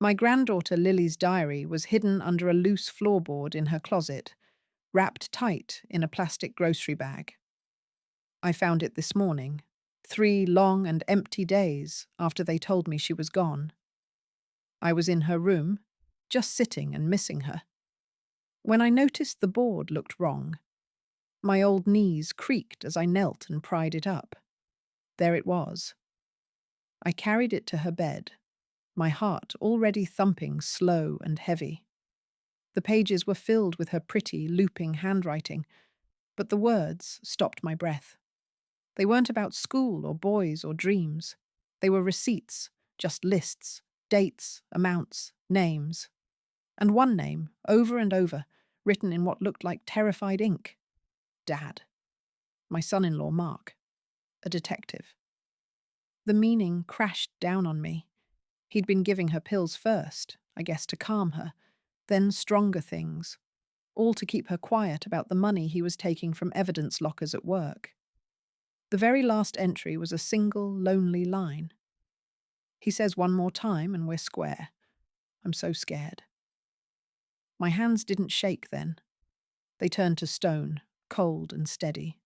My granddaughter Lily's diary was hidden under a loose floorboard in her closet, wrapped tight in a plastic grocery bag. I found it this morning, 3 long and empty days after they told me she was gone. I was in her room, just sitting and missing her, when I noticed the board looked wrong. My old knees creaked as I knelt and pried it up. There it was. I carried it to her bed, my heart already thumping slow and heavy. The pages were filled with her pretty, looping handwriting, but the words stopped my breath. They weren't about school or boys or dreams. They were receipts, just lists, dates, amounts, names. And one name, over and over, written in what looked like terrified ink. Dad. My son-in-law, Mark. A detective. The meaning crashed down on me. He'd been giving her pills first, I guess to calm her, then stronger things, all to keep her quiet about the money he was taking from evidence lockers at work. The very last entry was a single, lonely line. He says one more time and we're square. I'm so scared. My hands didn't shake then. They turned to stone, cold and steady.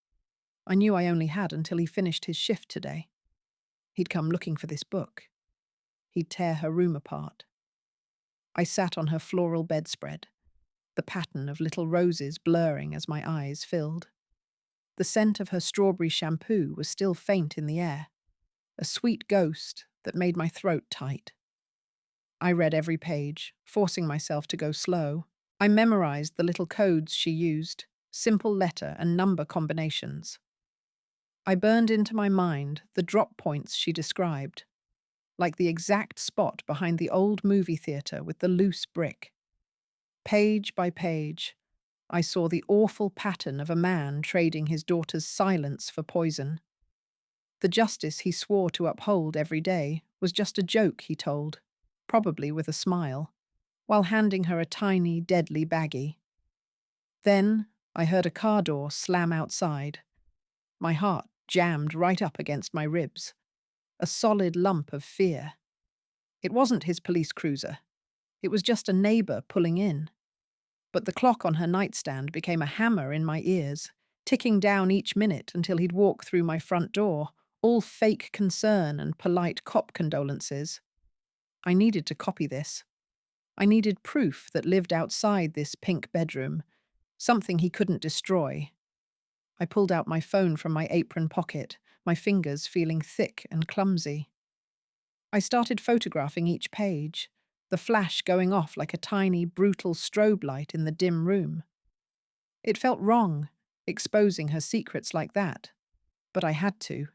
I knew I only had until he finished his shift today. He'd come looking for this book. He'd tear her room apart. I sat on her floral bedspread, the pattern of little roses blurring as my eyes filled. The scent of her strawberry shampoo was still faint in the air, a sweet ghost that made my throat tight. I read every page, forcing myself to go slow. I memorized the little codes she used, simple letter and number combinations. I burned into my mind the drop points she described, like the exact spot behind the old movie theater with the loose brick. Page by page, I saw the awful pattern of a man trading his daughter's silence for poison. The justice he swore to uphold every day was just a joke, he told, probably with a smile, while handing her a tiny, deadly baggie. Then I heard a car door slam outside. My heart jammed right up against my ribs, a solid lump of fear. It wasn't his police cruiser. It was just a neighbor pulling in. But the clock on her nightstand became a hammer in my ears, ticking down each minute until he'd walk through my front door, all fake concern and polite cop condolences. I needed to copy this. I needed proof that lived outside this pink bedroom, something he couldn't destroy. I pulled out my phone from my apron pocket, my fingers feeling thick and clumsy. I started photographing each page, the flash going off like a tiny, brutal strobe light in the dim room. It felt wrong, exposing her secrets like that, but I had to.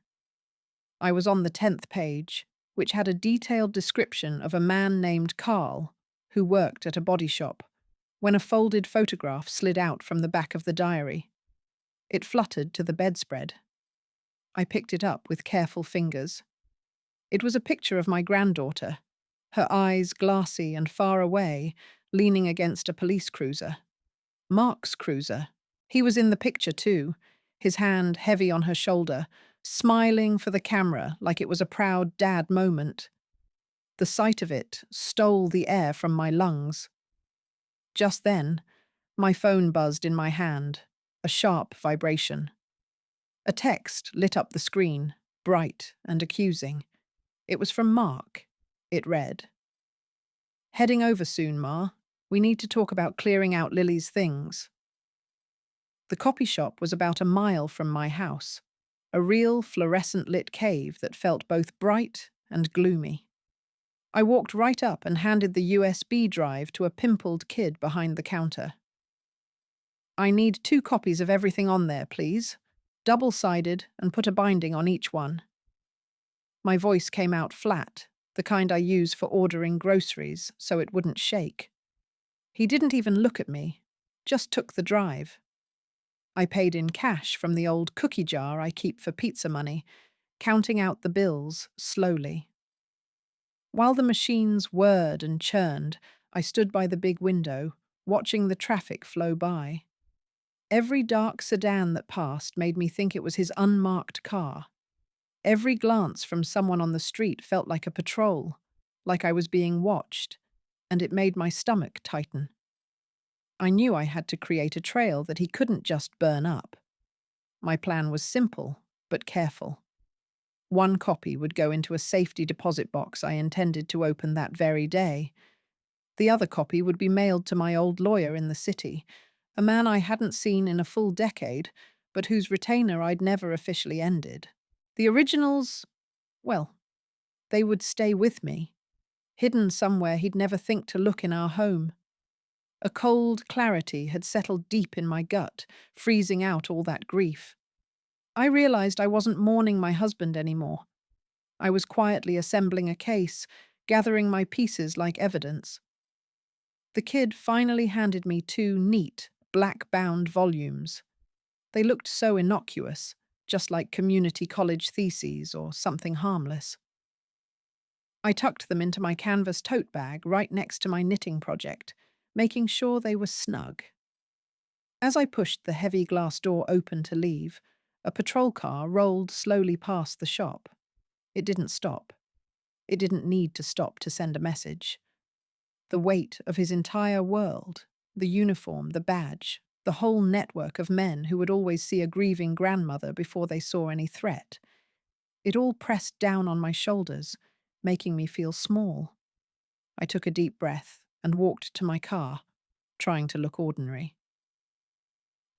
I was on the 10th page, which had a detailed description of a man named Carl, who worked at a body shop, when a folded photograph slid out from the back of the diary. It fluttered to the bedspread. I picked it up with careful fingers. It was a picture of my granddaughter, her eyes glassy and far away, leaning against a police cruiser. Mark's cruiser. He was in the picture too, his hand heavy on her shoulder, smiling for the camera like it was a proud dad moment. The sight of it stole the air from my lungs. Just then, my phone buzzed in my hand, a sharp vibration. A text lit up the screen, bright and accusing. It was from Mark. It read, "Heading over soon, Ma. We need to talk about clearing out Lily's things." The copy shop was about a mile from my house, a real fluorescent-lit cave that felt both bright and gloomy. I walked right up and handed the USB drive to a pimpled kid behind the counter. "I need 2 copies of everything on there, please. Double-sided and put a binding on each one." My voice came out flat, the kind I use for ordering groceries so it wouldn't shake. He didn't even look at me, just took the drive. I paid in cash from the old cookie jar I keep for pizza money, counting out the bills slowly. While the machines whirred and churned, I stood by the big window, watching the traffic flow by. Every dark sedan that passed made me think it was his unmarked car. Every glance from someone on the street felt like a patrol, like I was being watched, and it made my stomach tighten. I knew I had to create a trail that he couldn't just burn up. My plan was simple, but careful. One copy would go into a safety deposit box I intended to open that very day. The other copy would be mailed to my old lawyer in the city, a man I hadn't seen in a full decade, but whose retainer I'd never officially ended. The originals, well, they would stay with me, hidden somewhere he'd never think to look in our home. A cold clarity had settled deep in my gut, freezing out all that grief. I realized I wasn't mourning my husband anymore. I was quietly assembling a case, gathering my pieces like evidence. The kid finally handed me two neat, black-bound volumes. They looked so innocuous, just like community college theses or something harmless. I tucked them into my canvas tote bag right next to my knitting project, making sure they were snug. As I pushed the heavy glass door open to leave, a patrol car rolled slowly past the shop. It didn't stop. It didn't need to stop to send a message. The weight of his entire world, the uniform, the badge, the whole network of men who would always see a grieving grandmother before they saw any threat. It all pressed down on my shoulders, making me feel small. I took a deep breath and walked to my car, trying to look ordinary.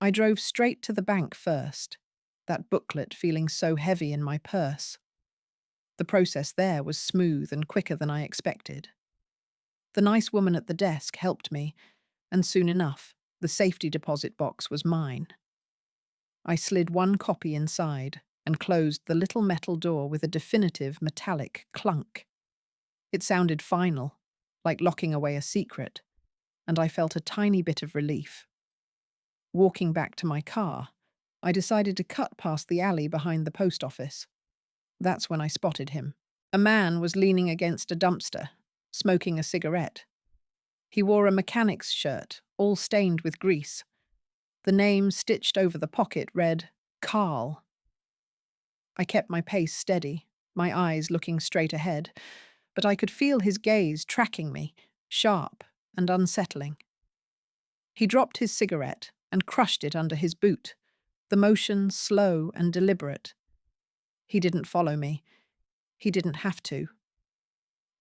I drove straight to the bank first, that booklet feeling so heavy in my purse. The process there was smooth and quicker than I expected. The nice woman at the desk helped me, and soon enough, the safety deposit box was mine. I slid one copy inside and closed the little metal door with a definitive metallic clunk. It sounded final, like locking away a secret, and I felt a tiny bit of relief. Walking back to my car, I decided to cut past the alley behind the post office. That's when I spotted him. A man was leaning against a dumpster, smoking a cigarette. He wore a mechanic's shirt, all stained with grease. The name stitched over the pocket read, Carl. I kept my pace steady, my eyes looking straight ahead, but I could feel his gaze tracking me, sharp and unsettling. He dropped his cigarette and crushed it under his boot, the motion slow and deliberate. He didn't follow me. He didn't have to.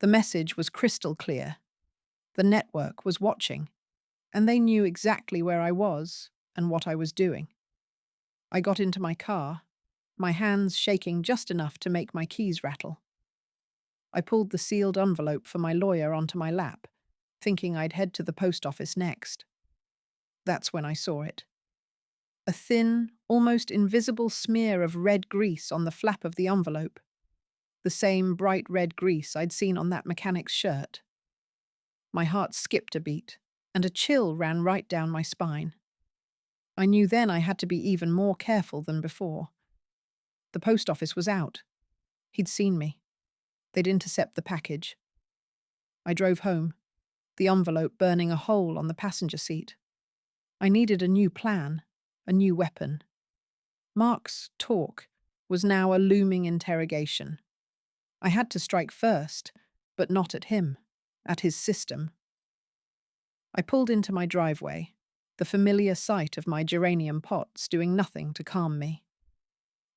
The message was crystal clear. The network was watching, and they knew exactly where I was and what I was doing. I got into my car, my hands shaking just enough to make my keys rattle. I pulled the sealed envelope for my lawyer onto my lap, thinking I'd head to the post office next. That's when I saw it. A thin, almost invisible smear of red grease on the flap of the envelope. The same bright red grease I'd seen on that mechanic's shirt. My heart skipped a beat, and a chill ran right down my spine. I knew then I had to be even more careful than before. The post office was out. He'd seen me. They'd intercept the package. I drove home, the envelope burning a hole on the passenger seat. I needed a new plan, a new weapon. Mark's talk was now a looming interrogation. I had to strike first, but not at him, at his system. I pulled into my driveway, the familiar sight of my geranium pots doing nothing to calm me.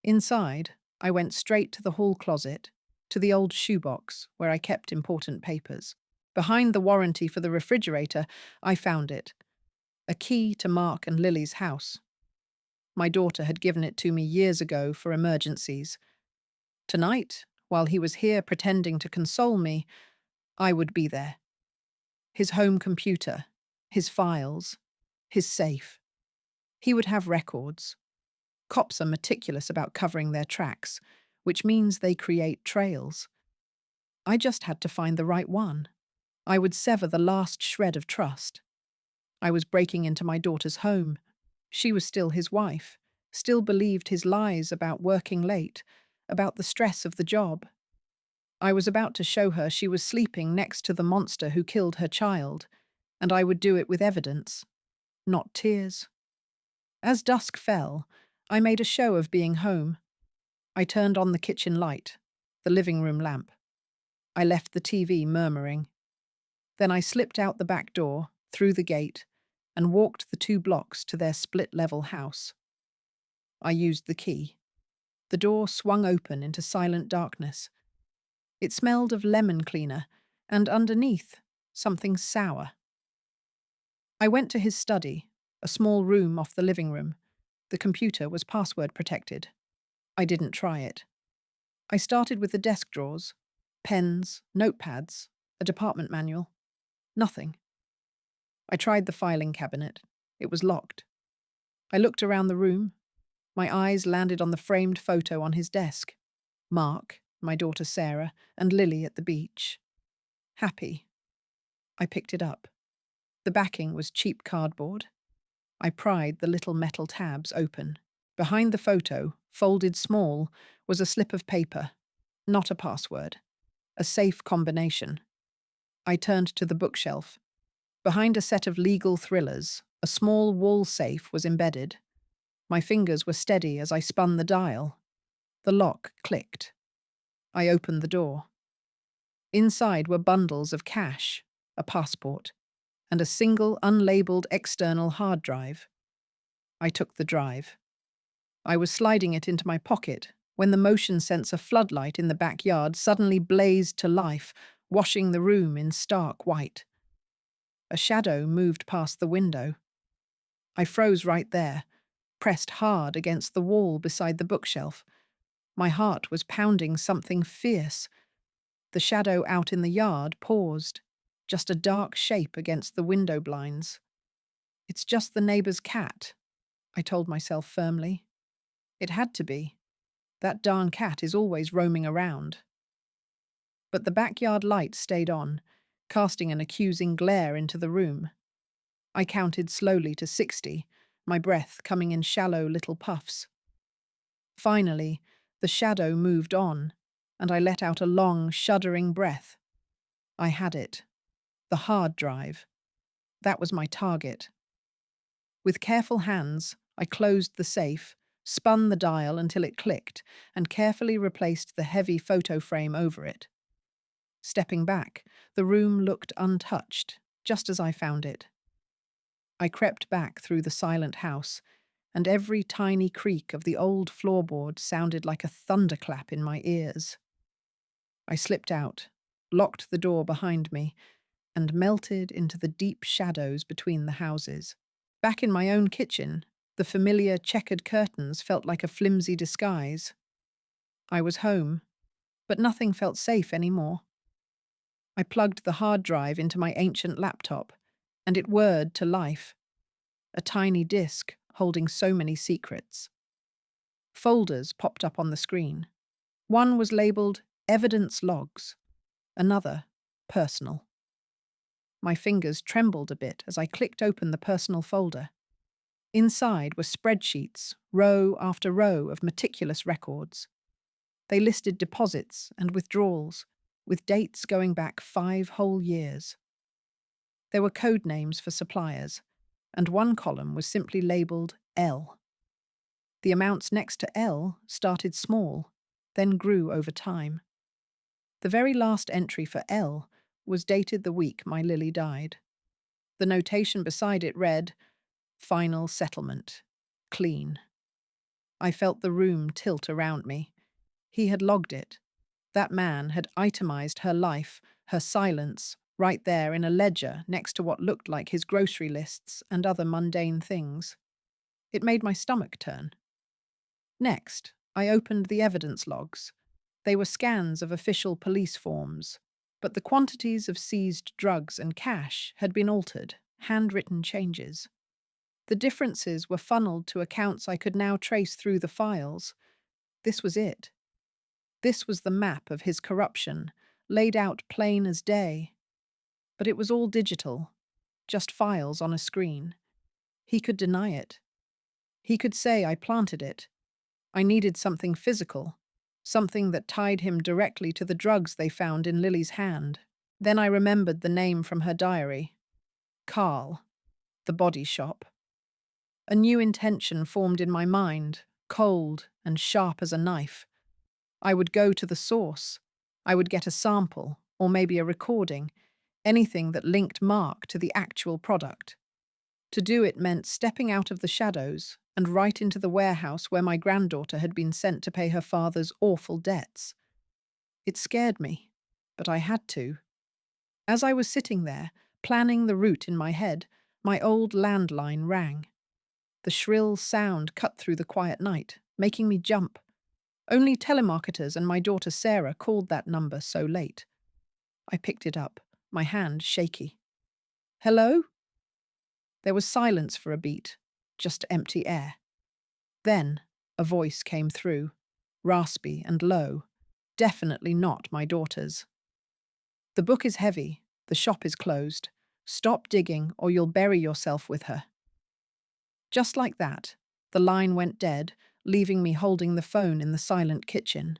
Inside, I went straight to the hall closet, to the old shoebox where I kept important papers. Behind the warranty for the refrigerator, I found it. A key to Mark and Lily's house. My daughter had given it to me years ago for emergencies. Tonight, while he was here pretending to console me, I would be there. His home computer, his files, his safe. He would have records. Cops are meticulous about covering their tracks, which means they create trails. I just had to find the right one. I would sever the last shred of trust. I was breaking into my daughter's home. She was still his wife, still believed his lies about working late, about the stress of the job. I was about to show her she was sleeping next to the monster who killed her child, and I would do it with evidence, not tears. As dusk fell, I made a show of being home. I turned on the kitchen light, the living room lamp. I left the TV murmuring. Then I slipped out the back door, through the gate, and walked the 2 blocks to their split-level house. I used the key. The door swung open into silent darkness. It smelled of lemon cleaner, and underneath, something sour. I went to his study, a small room off the living room. The computer was password protected. I didn't try it. I started with the desk drawers, pens, notepads, a department manual. Nothing. I tried the filing cabinet. It was locked. I looked around the room. My eyes landed on the framed photo on his desk. Mark, my daughter Sarah, and Lily at the beach. Happy. I picked it up. The backing was cheap cardboard. I pried the little metal tabs open. Behind the photo, folded small, was a slip of paper. Not a password. A safe combination. I turned to the bookshelf. Behind a set of legal thrillers, a small wall safe was embedded. My fingers were steady as I spun the dial. The lock clicked. I opened the door. Inside were bundles of cash, a passport, and a single unlabeled external hard drive. I took the drive. I was sliding it into my pocket when the motion sensor floodlight in the backyard suddenly blazed to life, washing the room in stark white. A shadow moved past the window. I froze right there, pressed hard against the wall beside the bookshelf. My heart was pounding something fierce. The shadow out in the yard paused, just a dark shape against the window blinds. It's just the neighbour's cat, I told myself firmly. It had to be. That darn cat is always roaming around. But the backyard light stayed on, casting an accusing glare into the room. I counted slowly to 60, my breath coming in shallow little puffs. Finally, the shadow moved on, and I let out a long, shuddering breath. I had it. The hard drive. That was my target. With careful hands, I closed the safe, spun the dial until it clicked, and carefully replaced the heavy photo frame over it. Stepping back, the room looked untouched, just as I found it. I crept back through the silent house, and every tiny creak of the old floorboard sounded like a thunderclap in my ears. I slipped out, locked the door behind me, and melted into the deep shadows between the houses. Back in my own kitchen, the familiar checkered curtains felt like a flimsy disguise. I was home, but nothing felt safe anymore. I plugged the hard drive into my ancient laptop, and it whirred to life. A tiny disk holding so many secrets. Folders popped up on the screen. One was labeled Evidence Logs, another Personal. My fingers trembled a bit as I clicked open the personal folder. Inside were spreadsheets, row after row of meticulous records. They listed deposits and withdrawals, with dates going back 5 whole years. There were code names for suppliers, and one column was simply labelled L. The amounts next to L started small, then grew over time. The very last entry for L was dated the week my Lily died. The notation beside it read, Final settlement. Clean. I felt the room tilt around me. He had logged it. That man had itemized her life, her silence, right there in a ledger next to what looked like his grocery lists and other mundane things. It made my stomach turn. Next, I opened the evidence logs. They were scans of official police forms, but the quantities of seized drugs and cash had been altered, handwritten changes. The differences were funneled to accounts I could now trace through the files. This was it. This was the map of his corruption, laid out plain as day. But it was all digital, just files on a screen. He could deny it. He could say I planted it. I needed something physical, something that tied him directly to the drugs they found in Lily's hand. Then I remembered the name from her diary. Carl, the body shop. A new intention formed in my mind, cold and sharp as a knife. I would go to the source. I would get a sample, or maybe a recording. anything that linked Mark to the actual product. To do it meant stepping out of the shadows and right into the warehouse where my granddaughter had been sent to pay her father's awful debts. It scared me, but I had to. As I was sitting there, planning the route in my head, my old landline rang. The shrill sound cut through the quiet night, making me jump. Only telemarketers and my daughter Sarah called that number so late. I picked it up, my hand shaky. Hello? There was silence for a beat, just empty air. Then, a voice came through, raspy and low, definitely not my daughter's. The book is heavy, the shop is closed. Stop digging or you'll bury yourself with her. Just like that, the line went dead, leaving me holding the phone in the silent kitchen.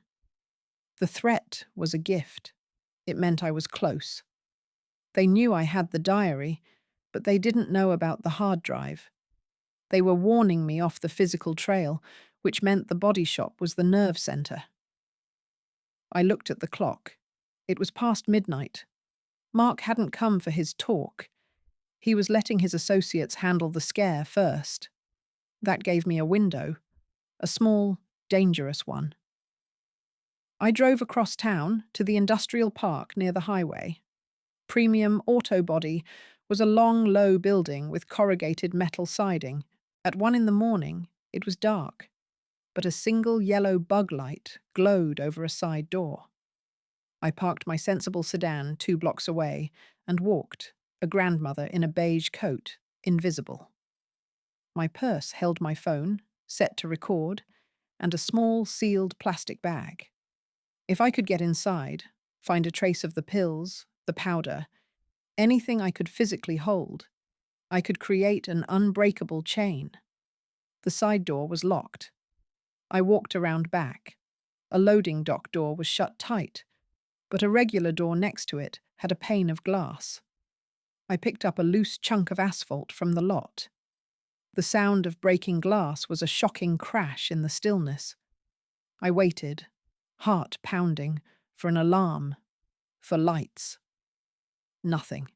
The threat was a gift. It meant I was close. They knew I had the diary, but they didn't know about the hard drive. They were warning me off the physical trail, which meant the body shop was the nerve center. I looked at the clock. It was past midnight. Mark hadn't come for his talk. He was letting his associates handle the scare first. That gave me a window, a small, dangerous one. I drove across town to the industrial park near the highway. Premium Auto Body was a long, low building with corrugated metal siding. At 1 in the morning, it was dark, but a single yellow bug light glowed over a side door. I parked my sensible sedan 2 blocks away and walked, a grandmother in a beige coat, invisible. My purse held my phone, set to record, and a small sealed plastic bag. If I could get inside, find a trace of the pills, the powder, anything I could physically hold, I could create an unbreakable chain. The side door was locked. I walked around back. A loading dock door was shut tight, but a regular door next to it had a pane of glass. I picked up a loose chunk of asphalt from the lot. The sound of breaking glass was a shocking crash in the stillness. I waited, heart pounding, for an alarm, for lights. Nothing.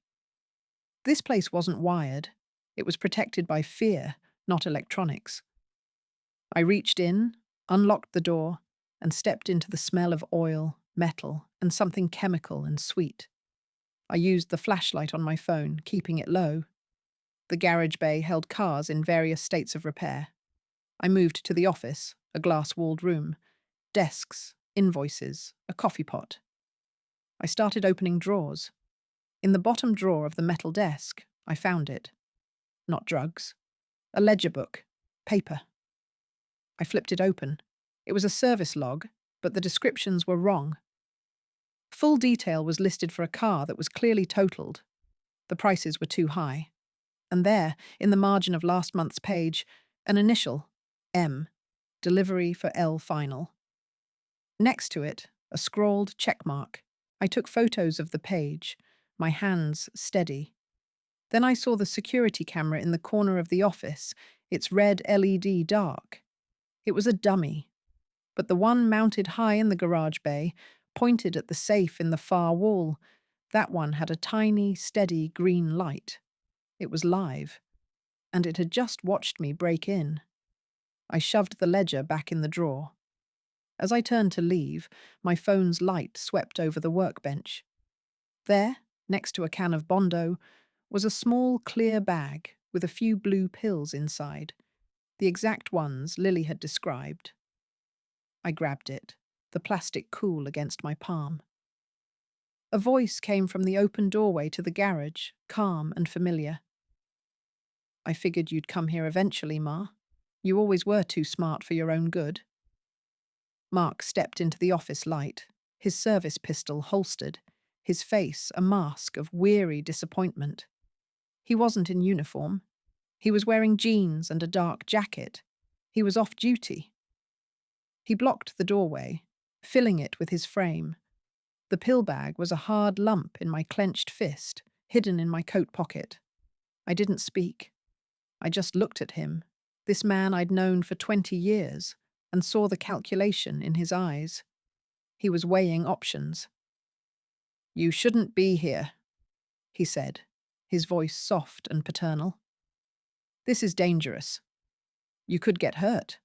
This place wasn't wired. It was protected by fear, not electronics. I reached in, unlocked the door, and stepped into the smell of oil, metal, and something chemical and sweet. I used the flashlight on my phone, keeping it low. The garage bay held cars in various states of repair. I moved to the office, a glass-walled room, desks, invoices, a coffee pot. I started opening drawers. In the bottom drawer of the metal desk, I found it. Not drugs. A ledger book. Paper. I flipped it open. It was a service log, but the descriptions were wrong. Full detail was listed for a car that was clearly totaled. The prices were too high. And there, in the margin of last month's page, an initial, M, delivery for L final. Next to it, a scrawled checkmark. I took photos of the page, my hands steady. Then I saw the security camera in the corner of the office, its red LED dark. It was a dummy, but the one mounted high in the garage bay, pointed at the safe in the far wall. That one had a tiny, steady green light. It was live, and it had just watched me break in. I shoved the ledger back in the drawer. As I turned to leave, my phone's light swept over the workbench. There, next to a can of Bondo, was a small clear bag with a few blue pills inside, the exact ones Lily had described. I grabbed it, the plastic cool against my palm. A voice came from the open doorway to the garage, calm and familiar. I figured you'd come here eventually, Ma. You always were too smart for your own good. Mark stepped into the office light, his service pistol holstered, his face a mask of weary disappointment. He wasn't in uniform. He was wearing jeans and a dark jacket. He was off duty. He blocked the doorway, filling it with his frame. The pill bag was a hard lump in my clenched fist, hidden in my coat pocket. I didn't speak. I just looked at him, this man I'd known for 20 years, and saw the calculation in his eyes. He was weighing options. You shouldn't be here. he said, his voice soft and paternal. This is dangerous. You could get hurt.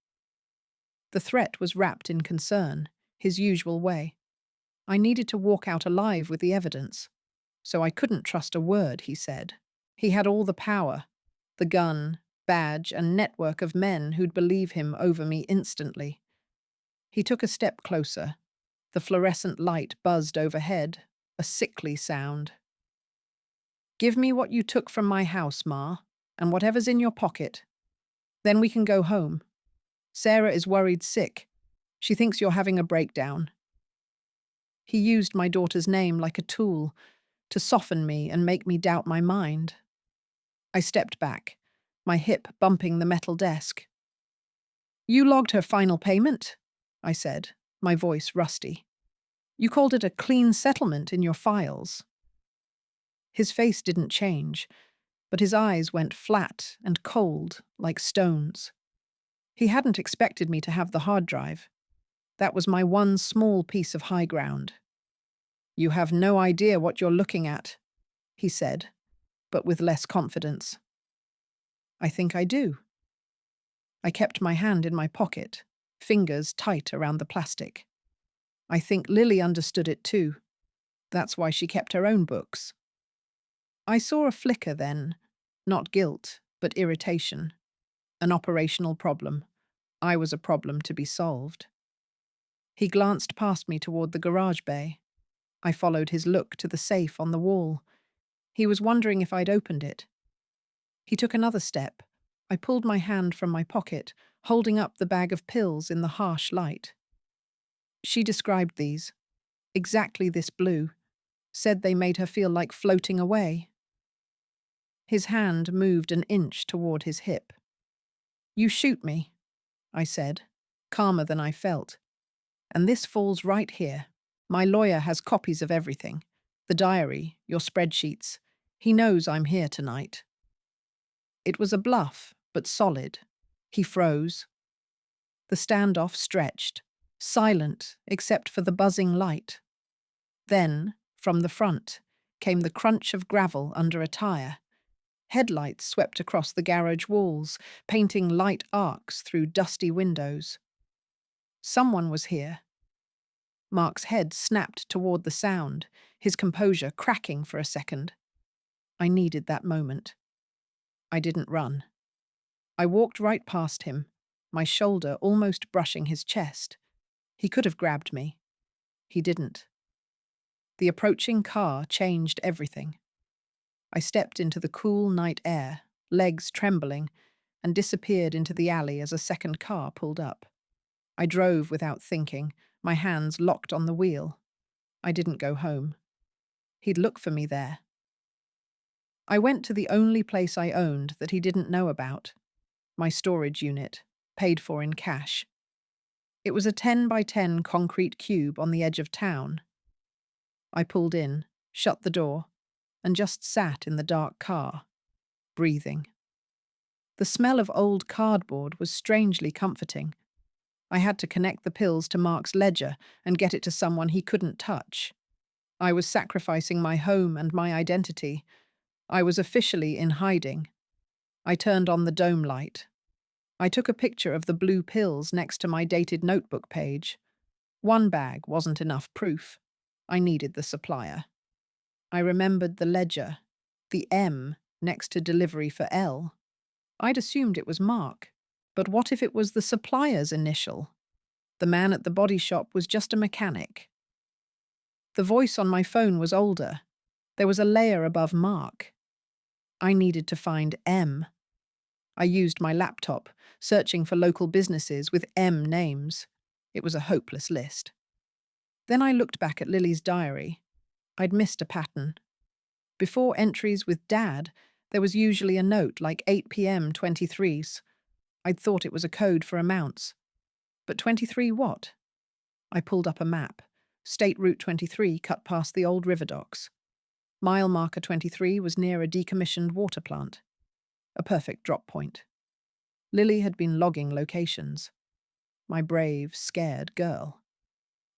The threat was wrapped in concern, his usual way. I needed to walk out alive with the evidence, so I couldn't trust a word he said. He had all the power, the gun, badge, and network of men who'd believe him over me instantly. He took a step closer. The fluorescent light buzzed overhead, a sickly sound. Give me what you took from my house, Ma, and whatever's in your pocket. Then we can go home. Sarah is worried sick. She thinks you're having a breakdown. He used my daughter's name like a tool to soften me and make me doubt my mind. I stepped back, my hip bumping the metal desk. You logged her final payment, I said, my voice rusty. You called it a clean settlement in your files. His face didn't change, but his eyes went flat and cold like stones. He hadn't expected me to have the hard drive. That was my one small piece of high ground. You have no idea what you're looking at, he said, but with less confidence. I think I do. I kept my hand in my pocket, fingers tight around the plastic. I think Lily understood it too. That's why she kept her own books. I saw a flicker then, not guilt, but irritation. An operational problem. I was a problem to be solved. He glanced past me toward the garage bay. I followed his look to the safe on the wall. He was wondering if I'd opened it. He took another step. I pulled my hand from my pocket, holding up the bag of pills in the harsh light. She described these. Exactly this blue. Said they made her feel like floating away. His hand moved an inch toward his hip. You shoot me, I said, calmer than I felt. And this falls right here. My lawyer has copies of everything. The diary, your spreadsheets. He knows I'm here tonight. It was a bluff, but solid. He froze. The standoff stretched, silent except for the buzzing light. Then, from the front, came the crunch of gravel under a tire. Headlights swept across the garage walls, painting light arcs through dusty windows. Someone was here. Mark's head snapped toward the sound, his composure cracking for a second. I needed that moment. I didn't run. I walked right past him, my shoulder almost brushing his chest. He could have grabbed me. He didn't. The approaching car changed everything. I stepped into the cool night air, legs trembling, and disappeared into the alley as a second car pulled up. I drove without thinking, my hands locked on the wheel. I didn't go home. He'd look for me there. I went to the only place I owned that he didn't know about, my storage unit, paid for in cash. It was a 10 by 10 concrete cube on the edge of town. I pulled in, shut the door, and just sat in the dark car, breathing. The smell of old cardboard was strangely comforting. I had to connect the pills to Mark's ledger and get it to someone he couldn't touch. I was sacrificing my home and my identity. I was officially in hiding. I turned on the dome light. I took a picture of the blue pills next to my dated notebook page. One bag wasn't enough proof. I needed the supplier. I remembered the ledger, the M next to delivery for L. I'd assumed it was Mark, but what if it was the supplier's initial? The man at the body shop was just a mechanic. The voice on my phone was older. There was a layer above Mark. I needed to find M. I used my laptop, searching for local businesses with M names. It was a hopeless list. Then I looked back at Lily's diary. I'd missed a pattern. Before entries with Dad, there was usually a note like 8 p.m. 23s. I'd thought it was a code for amounts. But 23 what? I pulled up a map. State Route 23 cut past the old river docks. Mile marker 23 was near a decommissioned water plant. A perfect drop point. Lily had been logging locations. My brave, scared girl.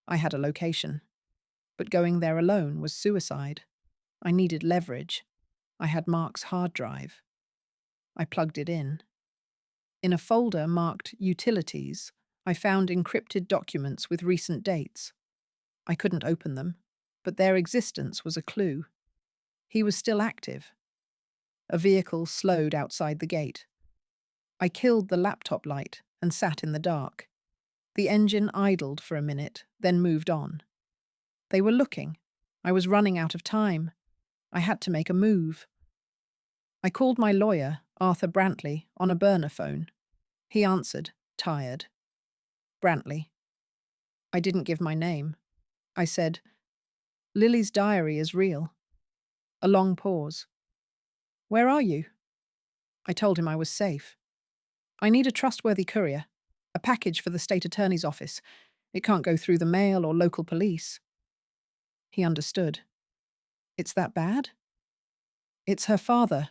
I had a location. But going there alone was suicide. I needed leverage. I had Mark's hard drive. I plugged it in. In a folder marked Utilities, I found encrypted documents with recent dates. I couldn't open them, but their existence was a clue. He was still active. A vehicle slowed outside the gate. I killed the laptop light and sat in the dark. The engine idled for a minute, then moved on. They were looking. I was running out of time. I had to make a move. I called my lawyer, Arthur Brantley, on a burner phone. He answered, tired. Brantley. I didn't give my name. I said, Lily's diary is real. A long pause. Where are you? I told him I was safe. I need a trustworthy courier, a package for the state attorney's office. It can't go through the mail or local police. He understood. It's that bad? It's her father,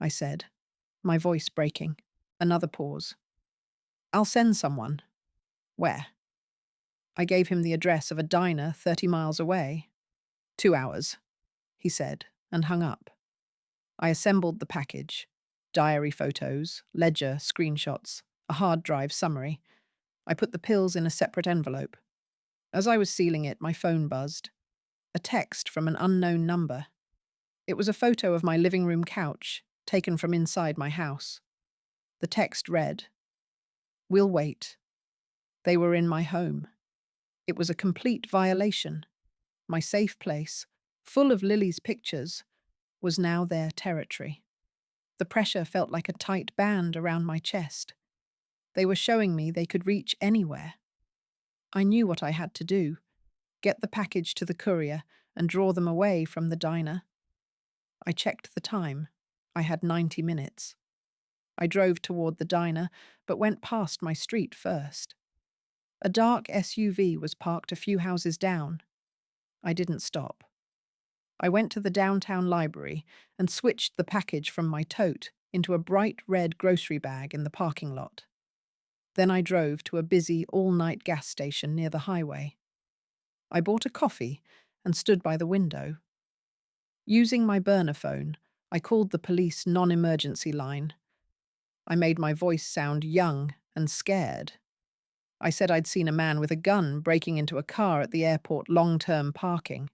I said, my voice breaking. Another pause. I'll send someone. Where? I gave him the address of a diner 30 miles away. 2 hours, he said, and hung up. I assembled the package. Diary photos, ledger screenshots, a hard drive summary. I put the pills in a separate envelope. As I was sealing it, my phone buzzed. A text from an unknown number. It was a photo of my living room couch, taken from inside my house. The text read, "We'll wait." They were in my home. It was a complete violation. My safe place, full of Lily's pictures, was now their territory. The pressure felt like a tight band around my chest. They were showing me they could reach anywhere. I knew what I had to do: get the package to the courier and draw them away from the diner. I checked the time. I had 90 minutes. I drove toward the diner, but went past my street first. A dark SUV was parked a few houses down. I didn't stop. I went to the downtown library and switched the package from my tote into a bright red grocery bag in the parking lot. Then I drove to a busy all-night gas station near the highway. I bought a coffee and stood by the window. Using my burner phone, I called the police non-emergency line. I made my voice sound young and scared. I said I'd seen a man with a gun breaking into a car at the airport long-term parking.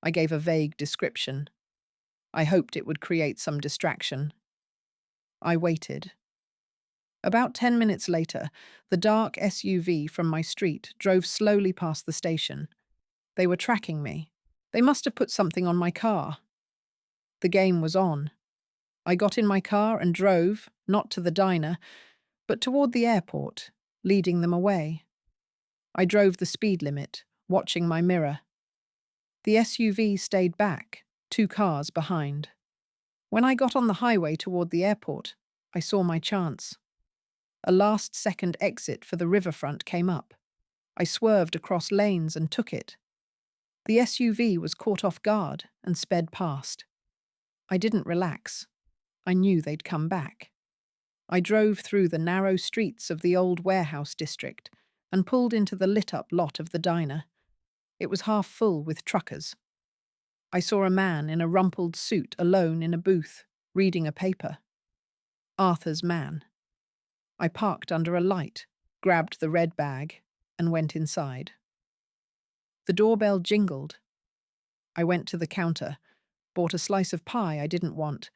I gave a vague description. I hoped it would create some distraction. I waited. About 10 minutes later, the dark SUV from my street drove slowly past the station. They were tracking me. They must have put something on my car. The game was on. I got in my car and drove, not to the diner, but toward the airport, leading them away. I drove the speed limit, watching my mirror. The SUV stayed back, 2 cars behind. When I got on the highway toward the airport, I saw my chance. A last-second exit for the riverfront came up. I swerved across lanes and took it. The SUV was caught off guard and sped past. I didn't relax. I knew they'd come back. I drove through the narrow streets of the old warehouse district and pulled into the lit-up lot of the diner. It was half full with truckers. I saw a man in a rumpled suit alone in a booth, reading a paper. Arthur's man. I parked under a light, grabbed the red bag, and went inside. The doorbell jingled. I went to the counter, bought a slice of pie I didn't want,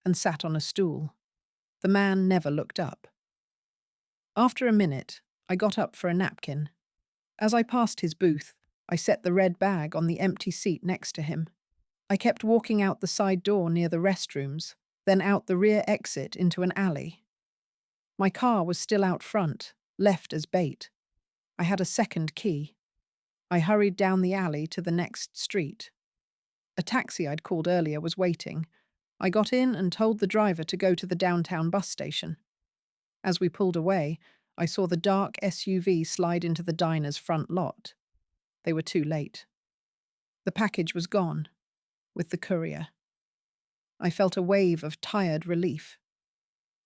and sat on a stool. The man never looked up. After a minute, I got up for a napkin. As I passed his booth, I set the red bag on the empty seat next to him. I kept walking out the side door near the restrooms, then out the rear exit into an alley. My car was still out front, left as bait. I had a second key. I hurried down the alley to the next street. A taxi I'd called earlier was waiting. I got in and told the driver to go to the downtown bus station. As we pulled away, I saw the dark SUV slide into the diner's front lot. They were too late. The package was gone, with the courier. I felt a wave of tired relief.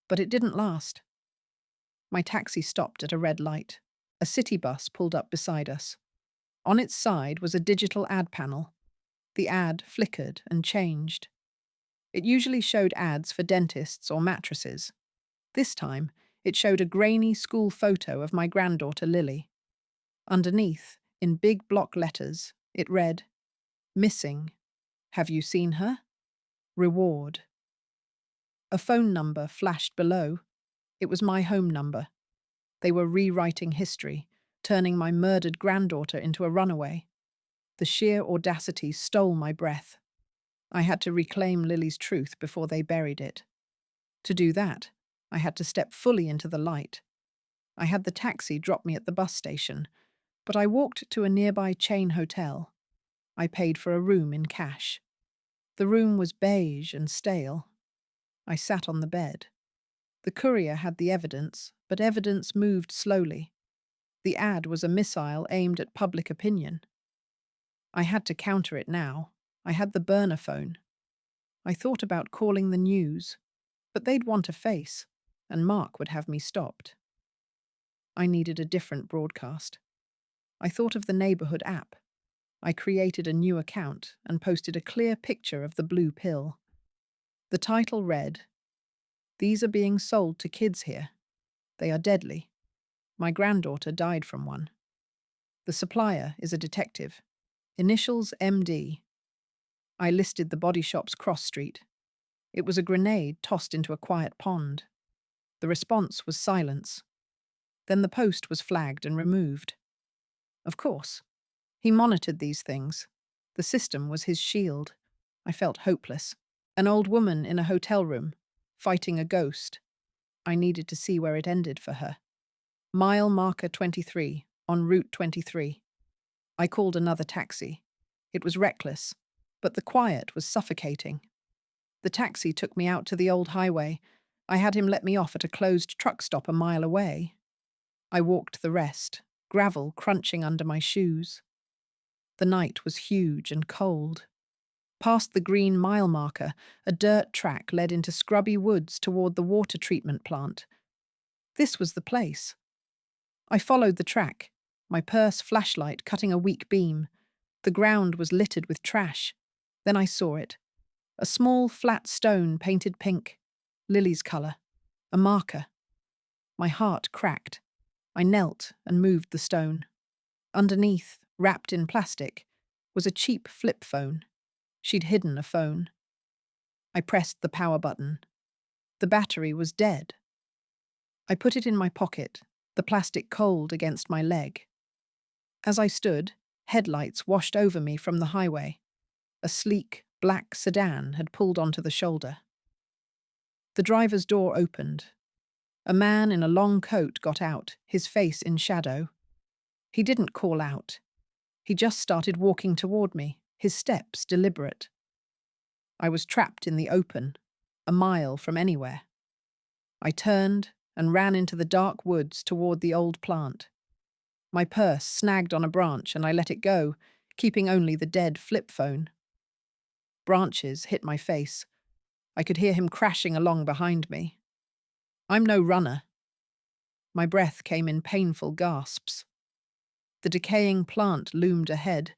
But it didn't last. My taxi stopped at a red light. A city bus pulled up beside us. On its side was a digital ad panel. The ad flickered and changed. It usually showed ads for dentists or mattresses. This time, it showed a grainy school photo of my granddaughter Lily. Underneath, in big block letters, it read, "Missing. Have you seen her? Reward." A phone number flashed below. It was my home number. They were rewriting history, turning my murdered granddaughter into a runaway. The sheer audacity stole my breath. I had to reclaim Lily's truth before they buried it. To do that, I had to step fully into the light. I had the taxi drop me at the bus station, but I walked to a nearby chain hotel. I paid for a room in cash. The room was beige and stale. I sat on the bed. The courier had the evidence, but evidence moved slowly. The ad was a missile aimed at public opinion. I had to counter it now. I had the burner phone. I thought about calling the news, but they'd want a face, and Mark would have me stopped. I needed a different broadcast. I thought of the neighborhood app. I created a new account and posted a clear picture of the blue pill. The title read, "These are being sold to kids here. They are deadly. My granddaughter died from one. The supplier is a detective. Initials MD." I listed the body shop's cross street. It was a grenade tossed into a quiet pond. The response was silence. Then the post was flagged and removed. Of course. He monitored these things. The system was his shield. I felt hopeless. An old woman in a hotel room, fighting a ghost. I needed to see where it ended for her. Mile marker 23, on Route 23. I called another taxi. It was reckless, but the quiet was suffocating. The taxi took me out to the old highway. I had him let me off at a closed truck stop a mile away. I walked the rest, gravel crunching under my shoes. The night was huge and cold. Past the green mile marker, a dirt track led into scrubby woods toward the water treatment plant. This was the place. I followed the track, my purse flashlight cutting a weak beam. The ground was littered with trash. Then I saw it. A small, flat stone painted pink. Lily's colour. A marker. My heart cracked. I knelt and moved the stone. Underneath, wrapped in plastic, was a cheap flip phone. She'd hidden a phone. I pressed the power button. The battery was dead. I put it in my pocket, the plastic cold against my leg. As I stood, headlights washed over me from the highway. A sleek, black sedan had pulled onto the shoulder. The driver's door opened. A man in a long coat got out, his face in shadow. He didn't call out. He just started walking toward me, his steps deliberate. I was trapped in the open, a mile from anywhere. I turned and ran into the dark woods toward the old plant. My purse snagged on a branch and I let it go, keeping only the dead flip phone. Branches hit my face. I could hear him crashing along behind me. I'm no runner. My breath came in painful gasps. The decaying plant loomed ahead,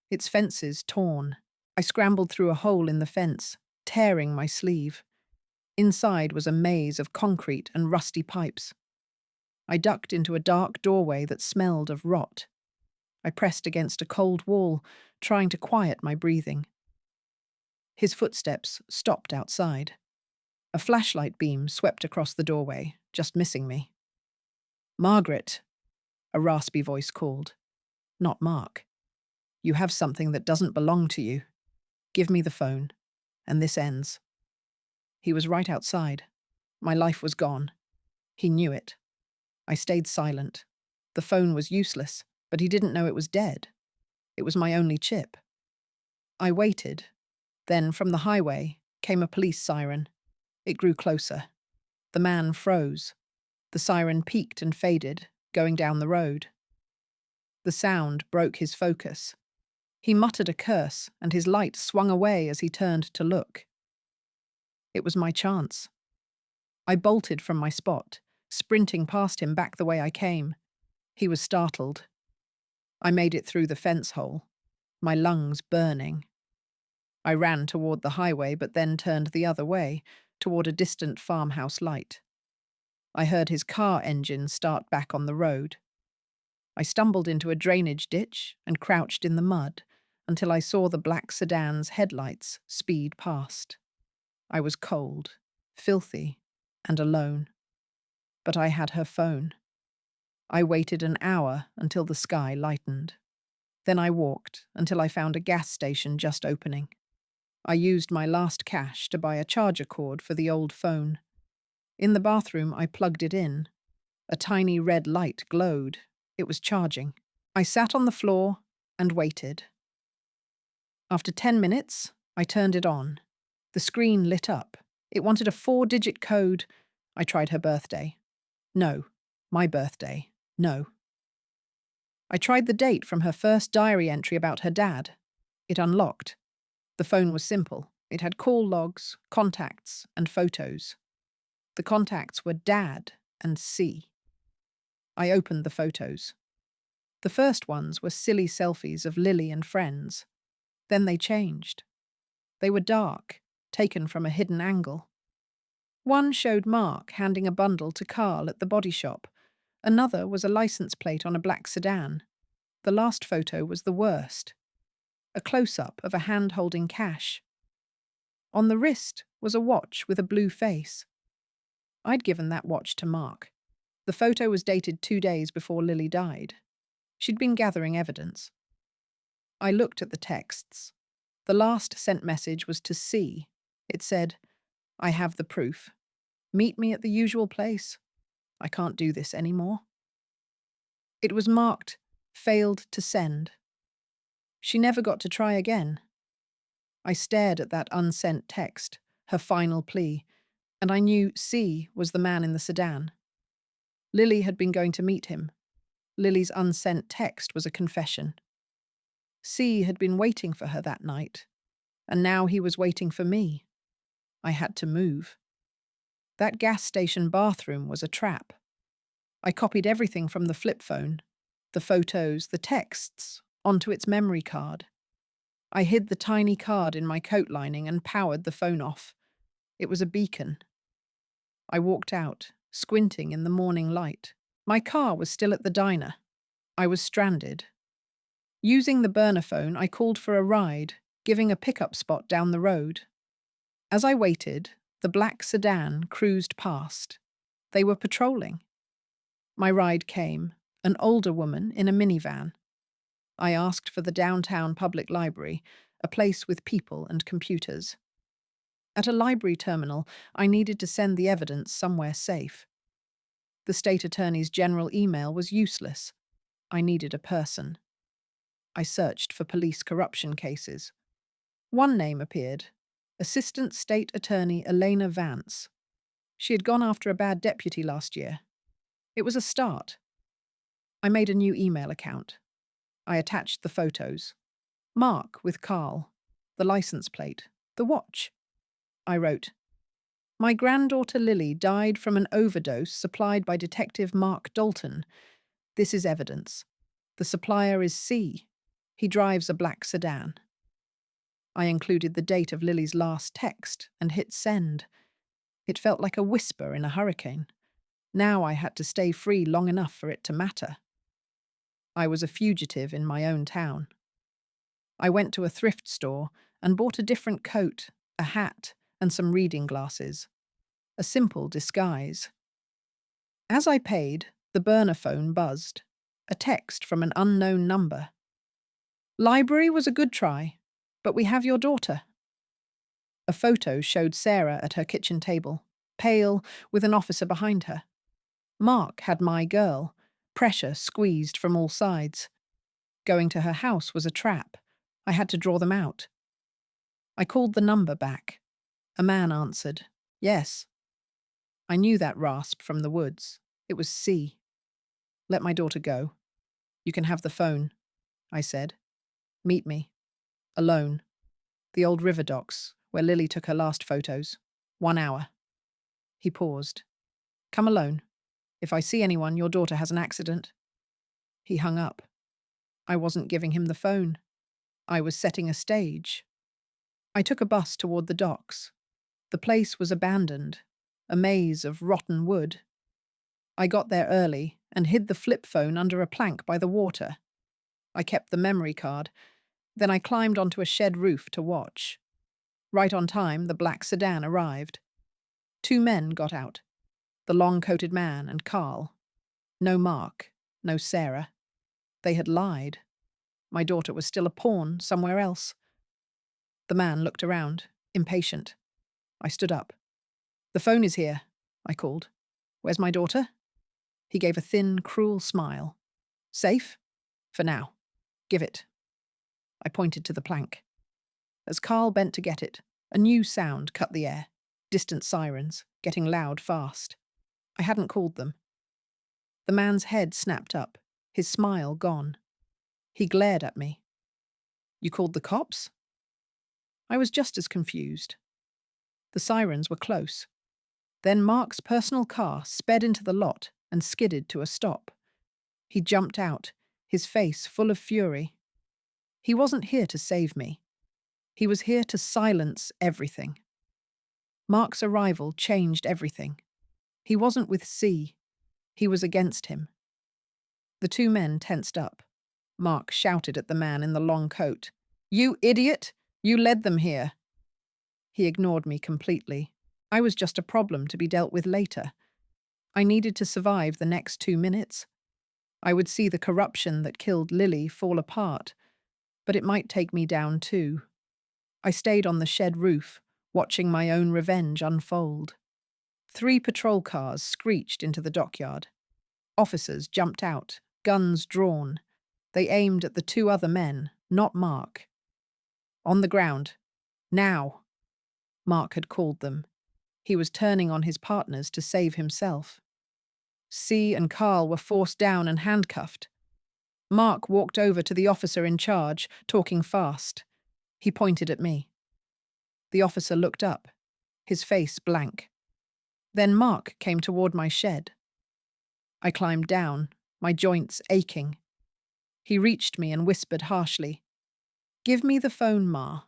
its fences torn. I scrambled through a hole in the fence, tearing my sleeve. Inside was a maze of concrete and rusty pipes. I ducked into a dark doorway that smelled of rot. I pressed against a cold wall, trying to quiet my breathing. His footsteps stopped outside. A flashlight beam swept across the doorway, just missing me. "Margaret," a raspy voice called. Not Mark. "You have something that doesn't belong to you. Give me the phone, and this ends." He was right outside. My life was gone. He knew it. I stayed silent. The phone was useless, but he didn't know it was dead. It was my only chip. I waited. Then, from the highway, came a police siren. It grew closer. The man froze. The siren peaked and faded, going down the road. The sound broke his focus. He muttered a curse, and his light swung away as he turned to look. It was my chance. I bolted from my spot, sprinting past him back the way I came. He was startled. I made it through the fence hole, my lungs burning. I ran toward the highway, but then turned the other way, toward a distant farmhouse light. I heard his car engine start back on the road. I stumbled into a drainage ditch and crouched in the mud until I saw the black sedan's headlights speed past. I was cold, filthy, and alone. But I had her phone. I waited an hour until the sky lightened. Then I walked until I found a gas station just opening. I used my last cash to buy a charger cord for the old phone. In the bathroom, I plugged it in. A tiny red light glowed. It was charging. I sat on the floor and waited. After 10 minutes, I turned it on. The screen lit up. It wanted a 4-digit code. I tried her birthday. No. My birthday. No. I tried the date from her first diary entry about her dad. It unlocked. The phone was simple. It had call logs, contacts, and photos. The contacts were Dad and C. I opened the photos. The first ones were silly selfies of Lily and friends. Then they changed. They were dark, taken from a hidden angle. One showed Mark handing a bundle to Carl at the body shop. Another was a license plate on a black sedan. The last photo was the worst. A close-up of a hand holding cash. On the wrist was a watch with a blue face. I'd given that watch to Mark. The photo was dated 2 days before Lily died. She'd been gathering evidence. I looked at the texts. The last sent message was to C. It said, "I have the proof. Meet me at the usual place. I can't do this anymore." It was marked, "Failed to send." She never got to try again. I stared at that unsent text, her final plea, and I knew C was the man in the sedan. Lily had been going to meet him. Lily's unsent text was a confession. C had been waiting for her that night, and now he was waiting for me. I had to move. That gas station bathroom was a trap. I copied everything from the flip phone, the photos, the texts, onto its memory card. I hid the tiny card in my coat lining and powered the phone off. It was a beacon. I walked out, squinting in the morning light. My car was still at the diner. I was stranded. Using the burner phone, I called for a ride, giving a pickup spot down the road. As I waited, the black sedan cruised past. They were patrolling. My ride came, an older woman in a minivan. I asked for the downtown public library, a place with people and computers. At a library terminal, I needed to send the evidence somewhere safe. The state attorney's general email was useless. I needed a person. I searched for police corruption cases. One name appeared, Assistant State Attorney Elena Vance. She had gone after a bad deputy last year. It was a start. I made a new email account. I attached the photos. Mark with Carl, the license plate, the watch. I wrote, "My granddaughter Lily died from an overdose supplied by Detective Mark Dalton. This is evidence. The supplier is C. He drives a black sedan." I included the date of Lily's last text and hit send. It felt like a whisper in a hurricane. Now I had to stay free long enough for it to matter. I was a fugitive in my own town. I went to a thrift store and bought a different coat, a hat, and some reading glasses. A simple disguise. As I paid, the burner phone buzzed. A text from an unknown number. "Library was a good try, but we have your daughter." A photo showed Sarah at her kitchen table, pale, with an officer behind her. Mark had my girl, pressure squeezed from all sides. Going to her house was a trap. I had to draw them out. I called the number back. A man answered, "Yes." I knew that rasp from the woods. It was C. "Let my daughter go. You can have the phone," I said. "Meet me. Alone. The old river docks, where Lily took her last photos. 1 hour." He paused. "Come alone. If I see anyone, your daughter has an accident." He hung up. I wasn't giving him the phone. I was setting a stage. I took a bus toward the docks. The place was abandoned, a maze of rotten wood. I got there early and hid the flip phone under a plank by the water. I kept the memory card. Then I climbed onto a shed roof to watch. Right on time, the black sedan arrived. Two men got out, the long-coated man and Carl. No Mark, no Sarah. They had lied. My daughter was still a pawn somewhere else. The man looked around, impatient. I stood up. "The phone is here," I called. "Where's my daughter?" He gave a thin, cruel smile. "Safe? For now. Give it." I pointed to the plank. As Carl bent to get it, a new sound cut the air. Distant sirens, getting loud fast. I hadn't called them. The man's head snapped up, his smile gone. He glared at me. "You called the cops?" I was just as confused. The sirens were close. Then Mark's personal car sped into the lot and skidded to a stop. He jumped out, his face full of fury. He wasn't here to save me. He was here to silence everything. Mark's arrival changed everything. He wasn't with C. He was against him. The two men tensed up. Mark shouted at the man in the long coat. "You idiot! You led them here." He ignored me completely. I was just a problem to be dealt with later. I needed to survive the next 2 minutes. I would see the corruption that killed Lily fall apart, but it might take me down too. I stayed on the shed roof, watching my own revenge unfold. 3 patrol cars screeched into the dockyard. Officers jumped out, guns drawn. They aimed at the 2 other men, not Mark. "On the ground. Now." Mark had called them. He was turning on his partners to save himself. C and Carl were forced down and handcuffed. Mark walked over to the officer in charge, talking fast. He pointed at me. The officer looked up, his face blank. Then Mark came toward my shed. I climbed down, my joints aching. He reached me and whispered harshly, "Give me the phone, Ma.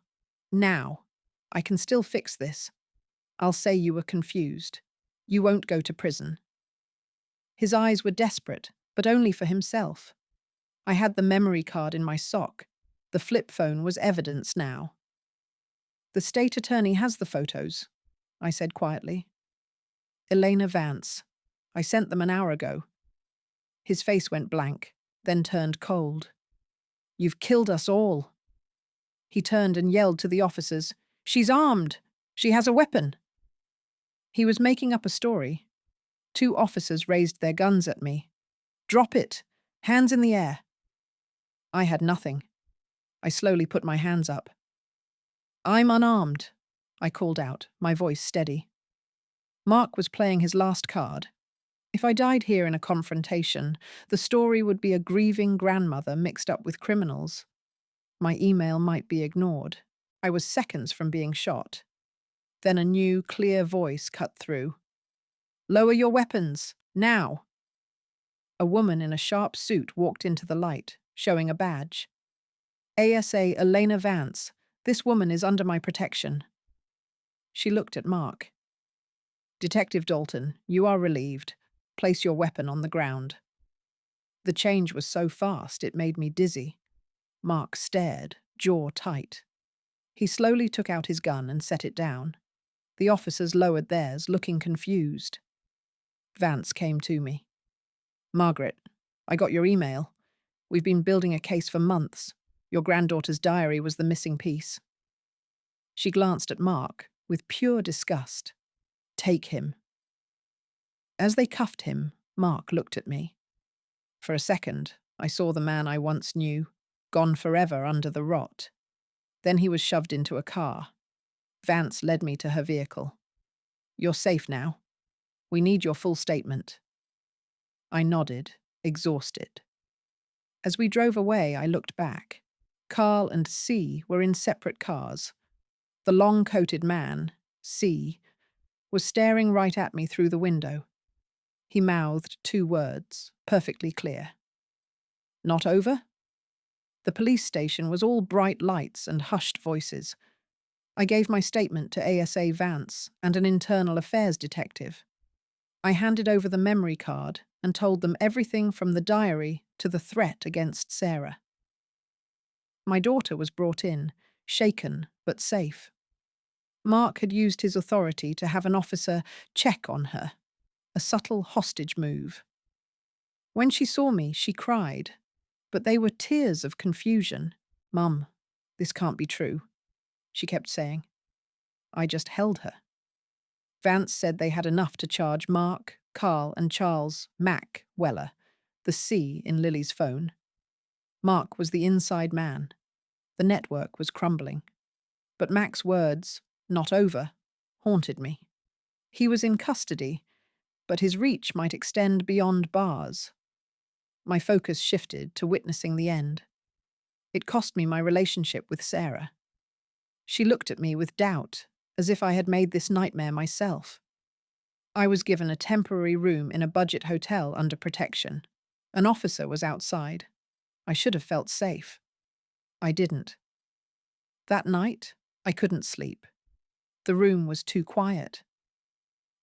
Now. I can still fix this. I'll say you were confused. You won't go to prison." His eyes were desperate, but only for himself. I had the memory card in my sock. The flip phone was evidence now. "The state attorney has the photos," I said quietly. "Elena Vance. I sent them an hour ago." His face went blank, then turned cold. "You've killed us all." He turned and yelled to the officers, "She's armed! She has a weapon!" He was making up a story. 2 officers raised their guns at me. "Drop it! Hands in the air!" I had nothing. I slowly put my hands up. "I'm unarmed," I called out, my voice steady. Mark was playing his last card. If I died here in a confrontation, the story would be a grieving grandmother mixed up with criminals. My email might be ignored. I was seconds from being shot. Then a new, clear voice cut through. "Lower your weapons, now." A woman in a sharp suit walked into the light, showing a badge. "ASA Elena Vance. This woman is under my protection." She looked at Mark. "Detective Dalton, you are relieved. Place your weapon on the ground." The change was so fast it made me dizzy. Mark stared, jaw tight. He slowly took out his gun and set it down. The officers lowered theirs, looking confused. Vance came to me. "Margaret, I got your email. We've been building a case for months. Your granddaughter's diary was the missing piece." She glanced at Mark with pure disgust. "Take him." As they cuffed him, Mark looked at me. For a second, I saw the man I once knew, gone forever under the rot. Then he was shoved into a car. Vance led me to her vehicle. "You're safe now. We need your full statement." I nodded, exhausted. As we drove away, I looked back. Carl and C were in separate cars. The long-coated man, C, was staring right at me through the window. He mouthed 2 words, perfectly clear. "Not over?" The police station was all bright lights and hushed voices. I gave my statement to ASA Vance and an internal affairs detective. I handed over the memory card and told them everything from the diary to the threat against Sarah. My daughter was brought in, shaken but safe. Mark had used his authority to have an officer check on her, a subtle hostage move. When she saw me, she cried, but they were tears of confusion. "Mum, this can't be true," she kept saying. I just held her. Vance said they had enough to charge Mark, Carl, and Charles Mac Weller, the C in Lily's phone. Mark was the inside man. The network was crumbling. But Mac's words, "not over," haunted me. He was in custody, but his reach might extend beyond bars. My focus shifted to witnessing the end. It cost me my relationship with Sarah. She looked at me with doubt, as if I had made this nightmare myself. I was given a temporary room in a budget hotel under protection. An officer was outside. I should have felt safe. I didn't. That night, I couldn't sleep. The room was too quiet.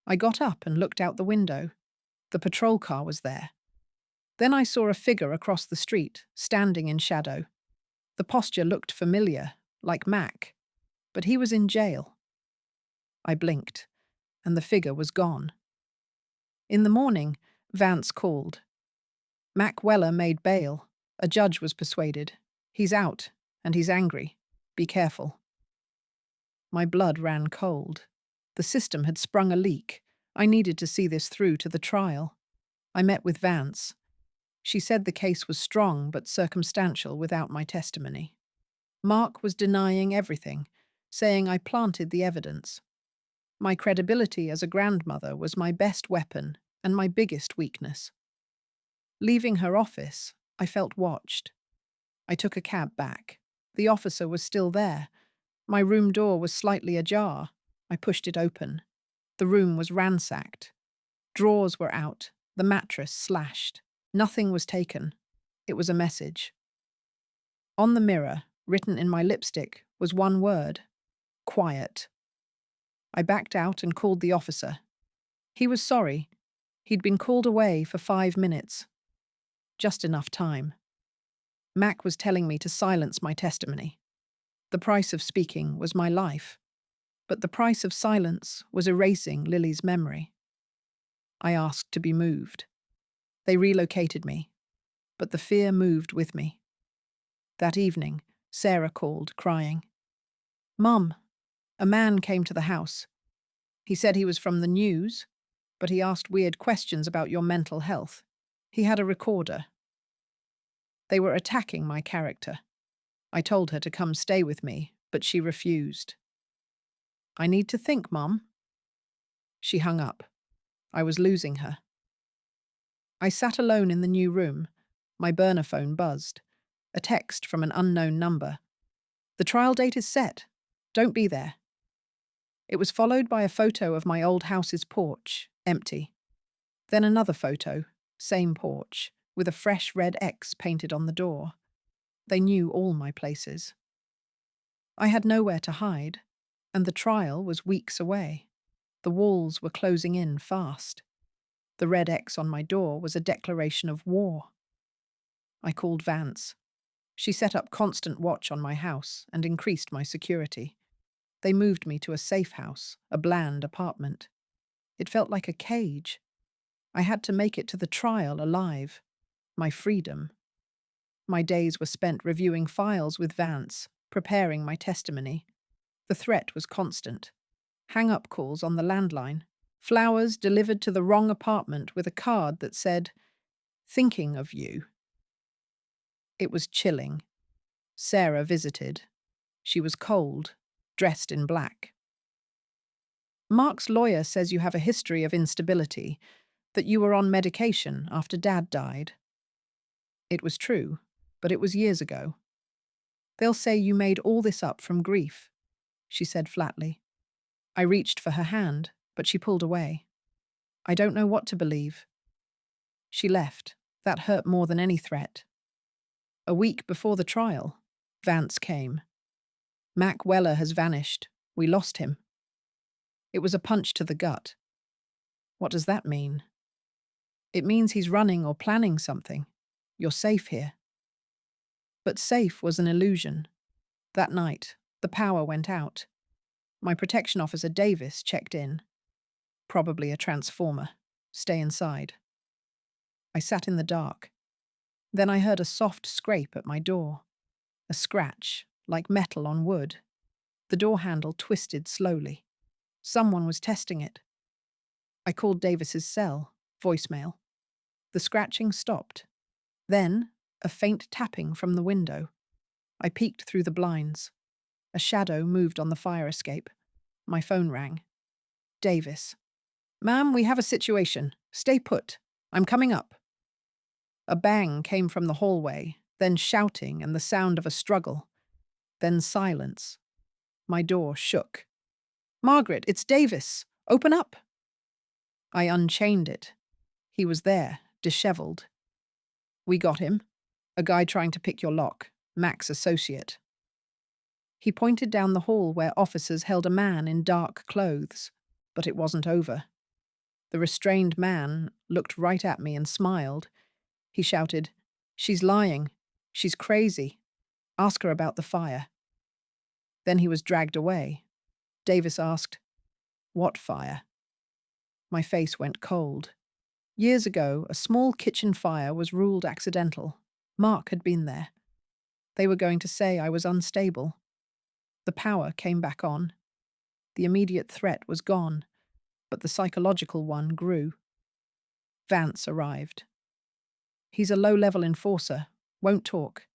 I got up and looked out the window. The patrol car was there. Then I saw a figure across the street, standing in shadow. The posture looked familiar, like Mac, but he was in jail. I blinked, and the figure was gone. In the morning, Vance called. Mac Weller made bail. A judge was persuaded. He's out, and he's angry. Be careful. My blood ran cold. The system had sprung a leak. I needed to see this through to the trial. I met with Vance. She said the case was strong but circumstantial without my testimony. Mark was denying everything, saying I planted the evidence. My credibility as a grandmother was my best weapon and my biggest weakness. Leaving her office, I felt watched. I took a cab back. The officer was still there. My room door was slightly ajar. I pushed it open. The room was ransacked. Drawers were out, the mattress slashed. Nothing was taken. It was a message. On the mirror, written in my lipstick, was one word: quiet. I backed out and called the officer. He was sorry. He'd been called away for 5 minutes. Just enough time. Mac was telling me to silence my testimony. The price of speaking was my life, but the price of silence was erasing Lily's memory. I asked to be moved. They relocated me, but the fear moved with me. That evening, Sarah called, crying. "Mum, a man came to the house. He said he was from the news, but he asked weird questions about your mental health. He had a recorder." They were attacking my character. I told her to come stay with me, but she refused. "I need to think, Mum." She hung up. I was losing her. I sat alone in the new room. My burner phone buzzed. A text from an unknown number. "The trial date is set. Don't be there." It was followed by a photo of my old house's porch, empty. Then another photo, same porch, with a fresh red X painted on the door. They knew all my places. I had nowhere to hide, and the trial was weeks away. The walls were closing in fast. The red X on my door was a declaration of war. I called Vance. She set up constant watch on my house and increased my security. They moved me to a safe house, a bland apartment. It felt like a cage. I had to make it to the trial alive. My freedom. My days were spent reviewing files with Vance, preparing my testimony. The threat was constant. Hang-up calls on the landline. Flowers delivered to the wrong apartment with a card that said, "Thinking of you." It was chilling. Sarah visited. She was cold, dressed in black. "Mark's lawyer says you have a history of instability, that you were on medication after Dad died." It was true, but it was years ago. "They'll say you made all this up from grief," she said flatly. I reached for her hand, but she pulled away. "I don't know what to believe." She left. That hurt more than any threat. A week before the trial, Vance came. "Mac Weller has vanished. We lost him. It was a punch to the gut. What does that mean? It means he's running or planning something. You're safe here. But safe was an illusion. That night, the power went out. My protection officer Davis checked in. Probably a transformer. Stay inside. I sat in the dark. Then I heard a soft scrape at my door. A scratch, like metal on wood. The door handle twisted slowly. Someone was testing it. I called Davis's cell, voicemail. The scratching stopped. Then, a faint tapping from the window. I peeked through the blinds. A shadow moved on the fire escape. My phone rang. Davis. Ma'am, we have a situation. Stay put. I'm coming up. A bang came from the hallway, then shouting and the sound of a struggle. Then silence. My door shook. Margaret, it's Davis. Open up. I unchained it. He was there, disheveled. We got him. A guy trying to pick your lock. Mac's associate. He pointed down the hall where officers held a man in dark clothes. But it wasn't over. The restrained man looked right at me and smiled. He shouted, She's lying. She's crazy. Ask her about the fire. Then he was dragged away. Davis asked, What fire? My face went cold. Years ago, a small kitchen fire was ruled accidental. Mark had been there. They were going to say I was unstable. The power came back on. The immediate threat was gone, but the psychological one grew. Vance arrived. He's a low-level enforcer, won't talk.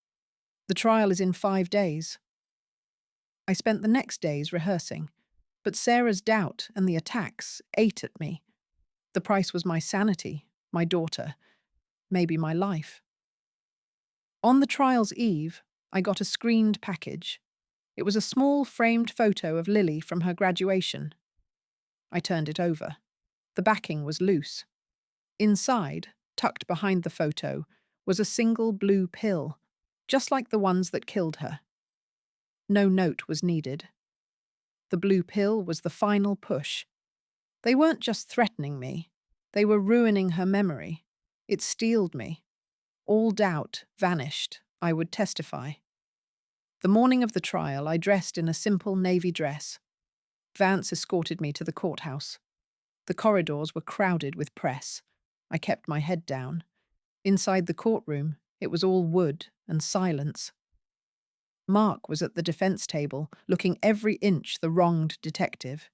The trial is in 5 days. I spent the next days rehearsing, but Sarah's doubt and the attacks ate at me. The price was my sanity, my daughter, maybe my life. On the trial's eve, I got a screened package. It was a small framed photo of Lily from her graduation. I turned it over. The backing was loose. Inside, tucked behind the photo, was a single blue pill, just like the ones that killed her. No note was needed. The blue pill was the final push. They weren't just threatening me. They were ruining her memory. It steeled me. All doubt vanished. I would testify. The morning of the trial, I dressed in a simple navy dress. Vance escorted me to the courthouse. The corridors were crowded with press. I kept my head down. Inside the courtroom, it was all wood and silence. Mark was at the defense table, looking every inch the wronged detective.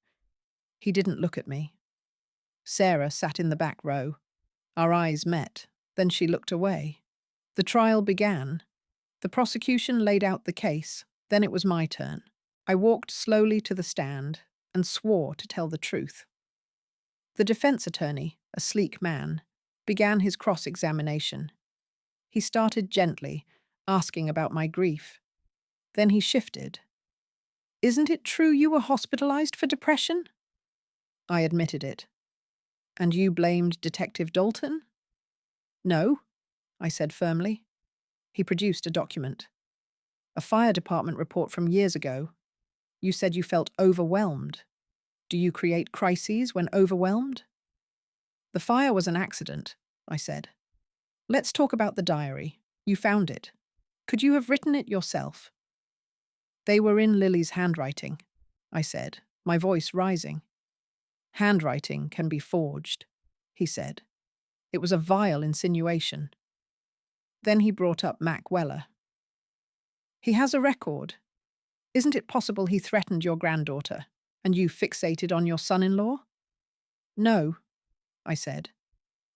He didn't look at me. Sarah sat in the back row. Our eyes met. Then she looked away. The trial began. The prosecution laid out the case. Then it was my turn. I walked slowly to the stand and swore to tell the truth. The defense attorney, a sleek man, began his cross-examination. He started gently, asking about my grief. Then he shifted. Isn't it true you were hospitalized for depression? I admitted it. And you blamed Detective Dalton? No, I said firmly. He produced a document. A fire department report from years ago. You said you felt overwhelmed. Do you create crises when overwhelmed? The fire was an accident, I said. Let's talk about the diary. You found it. Could you have written it yourself? They were in Lily's handwriting, I said, my voice rising. Handwriting can be forged, he said. It was a vile insinuation. Then he brought up Mac Weller. He has a record. Isn't it possible he threatened your granddaughter, and you fixated on your son-in-law? No, I said.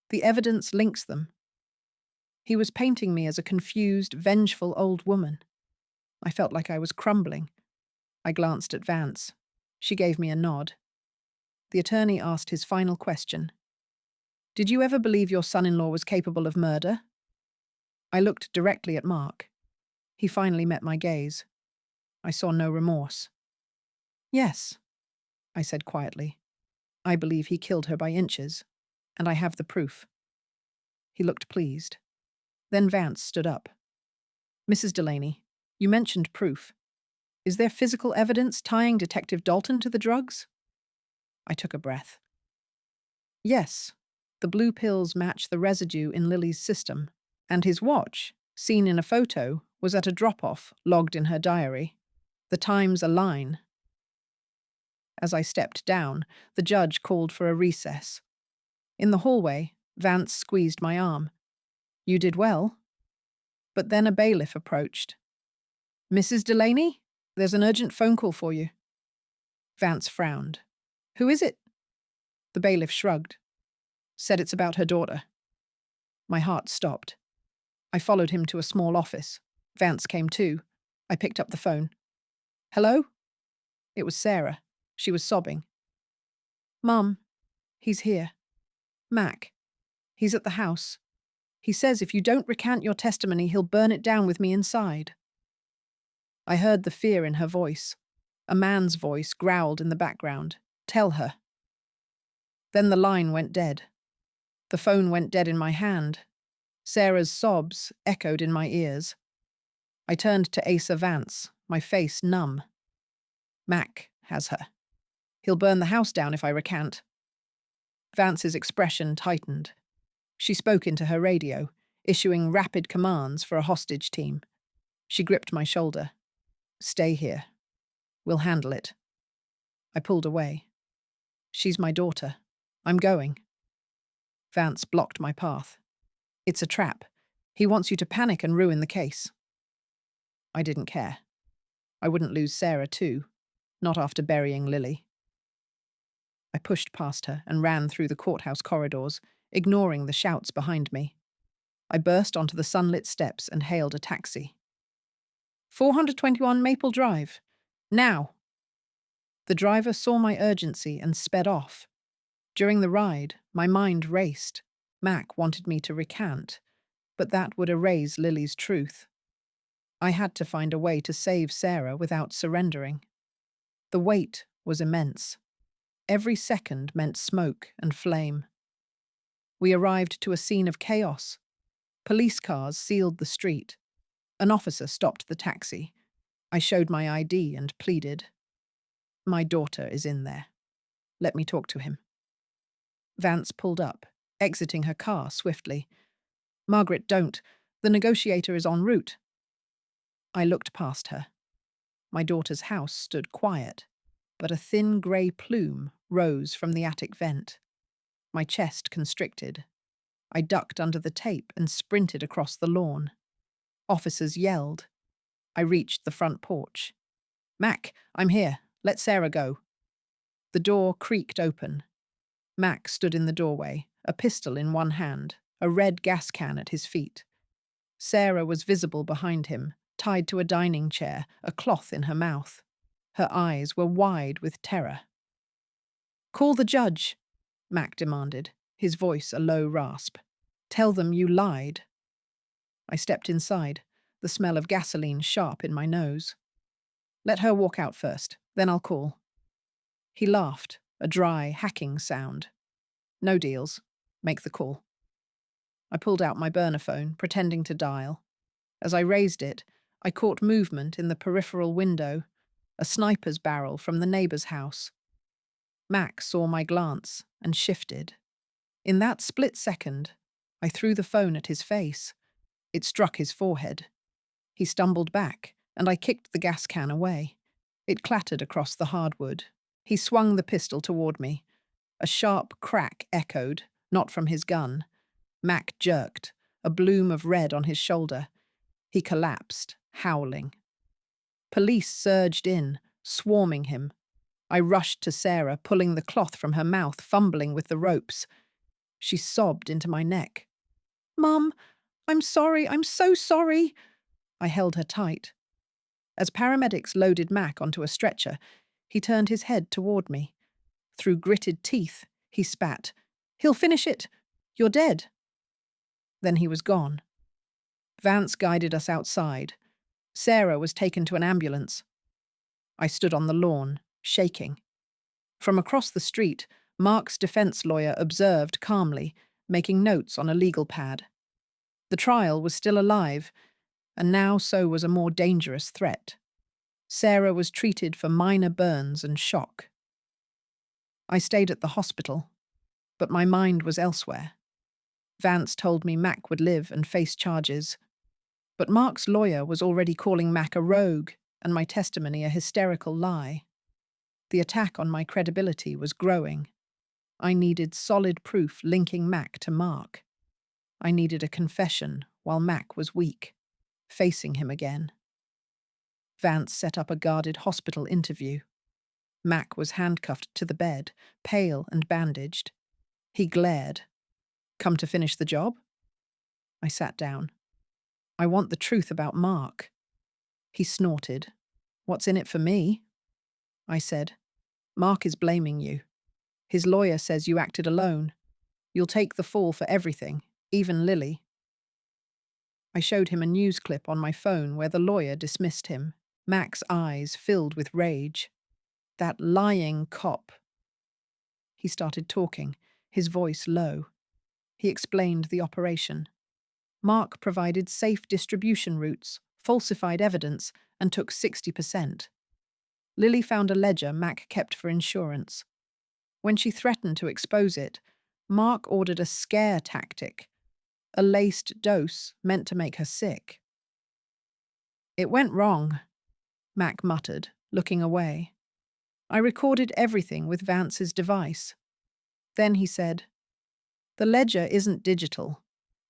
The evidence links them. He was painting me as a confused, vengeful old woman. I felt like I was crumbling. I glanced at Vance. She gave me a nod. The attorney asked his final question. Did you ever believe your son-in-law was capable of murder? I looked directly at Mark. He finally met my gaze. I saw no remorse. Yes, I said quietly. I believe he killed her by inches, and I have the proof. He looked pleased. Then Vance stood up. Mrs. Delaney, you mentioned proof. Is there physical evidence tying Detective Dalton to the drugs? I took a breath. Yes, the blue pills match the residue in Lily's system, and his watch, seen in a photo, was at a drop-off logged in her diary. The times align. As I stepped down, the judge called for a recess. In the hallway, Vance squeezed my arm. You did well. But then a bailiff approached. Mrs. Delaney, there's an urgent phone call for you. Vance frowned. Who is it? The bailiff shrugged. Said it's about her daughter. My heart stopped. I followed him to a small office. Vance came too. I picked up the phone. Hello? It was Sarah. She was sobbing. Mum, he's here. Mac. He's at the house. He says if you don't recant your testimony, he'll burn it down with me inside. I heard the fear in her voice. A man's voice growled in the background. Tell her. Then the line went dead. The phone went dead in my hand. Sarah's sobs echoed in my ears. I turned to Asa Vance, my face numb. Mac has her. He'll burn the house down if I recant. Vance's expression tightened. She spoke into her radio, issuing rapid commands for a hostage team. She gripped my shoulder. Stay here. We'll handle it. I pulled away. She's my daughter. I'm going. Vance blocked my path. It's a trap. He wants you to panic and ruin the case. I didn't care. I wouldn't lose Sarah too, not after burying Lily. I pushed past her and ran through the courthouse corridors, ignoring the shouts behind me. I burst onto the sunlit steps and hailed a taxi. 421 Maple Drive. Now! The driver saw my urgency and sped off. During the ride, my mind raced. Mac wanted me to recant, but that would erase Lily's truth. I had to find a way to save Sarah without surrendering. The weight was immense. Every second meant smoke and flame. We arrived to a scene of chaos. Police cars sealed the street. An officer stopped the taxi. I showed my ID and pleaded. My daughter is in there. Let me talk to him. Vance pulled up, exiting her car swiftly. Margaret, don't. The negotiator is en route. I looked past her. My daughter's house stood quiet, but a thin grey plume rose from the attic vent. My chest constricted. I ducked under the tape and sprinted across the lawn. Officers yelled. I reached the front porch. Mac, I'm here. Let Sarah go. The door creaked open. Mac stood in the doorway, a pistol in one hand, a red gas can at his feet. Sarah was visible behind him, tied to a dining chair, a cloth in her mouth. Her eyes were wide with terror. Call the judge, Mac demanded, his voice a low rasp. Tell them you lied. I stepped inside, the smell of gasoline sharp in my nose. Let her walk out first, then I'll call. He laughed, a dry, hacking sound. No deals. Make the call. I pulled out my burner phone, pretending to dial. As I raised it, I caught movement in the peripheral window, a sniper's barrel from the neighbour's house. Mac saw my glance and shifted. In that split second, I threw the phone at his face. It struck his forehead. He stumbled back, and I kicked the gas can away. It clattered across the hardwood. He swung the pistol toward me. A sharp crack echoed, not from his gun. Mac jerked, a bloom of red on his shoulder. He collapsed, howling. Police surged in, swarming him. I rushed to Sarah, pulling the cloth from her mouth, fumbling with the ropes. She sobbed into my neck. Mum, I'm sorry, I'm so sorry. I held her tight. As paramedics loaded Mac onto a stretcher, he turned his head toward me. Through gritted teeth, he spat. He'll finish it. You're dead. Then he was gone. Vance guided us outside. Sarah was taken to an ambulance. I stood on the lawn, shaking. From across the street, Mark's defense lawyer observed calmly, making notes on a legal pad. The trial was still alive, and now so was a more dangerous threat. Sarah was treated for minor burns and shock. I stayed at the hospital, but my mind was elsewhere. Vance told me Mac would live and face charges, but Mark's lawyer was already calling Mac a rogue and my testimony a hysterical lie. The attack on my credibility was growing. I needed solid proof linking Mac to Mark. I needed a confession while Mac was weak, facing him again. Vance set up a guarded hospital interview. Mac was handcuffed to the bed, pale and bandaged. He glared. "Come to finish the job?" I sat down. "I want the truth about Mark." He snorted. "What's in it for me?" I said, "Mark is blaming you. His lawyer says you acted alone. You'll take the fall for everything, even Lily." I showed him a news clip on my phone where the lawyer dismissed him. Mac's eyes filled with rage. "That lying cop." He started talking, his voice low. He explained the operation. Mark provided safe distribution routes, falsified evidence, and took 60%. Lily found a ledger Mac kept for insurance. When she threatened to expose it, Mark ordered a scare tactic, a laced dose meant to make her sick. "It went wrong," Mac muttered, looking away. "I recorded everything with Vance's device." Then he said, "The ledger isn't digital.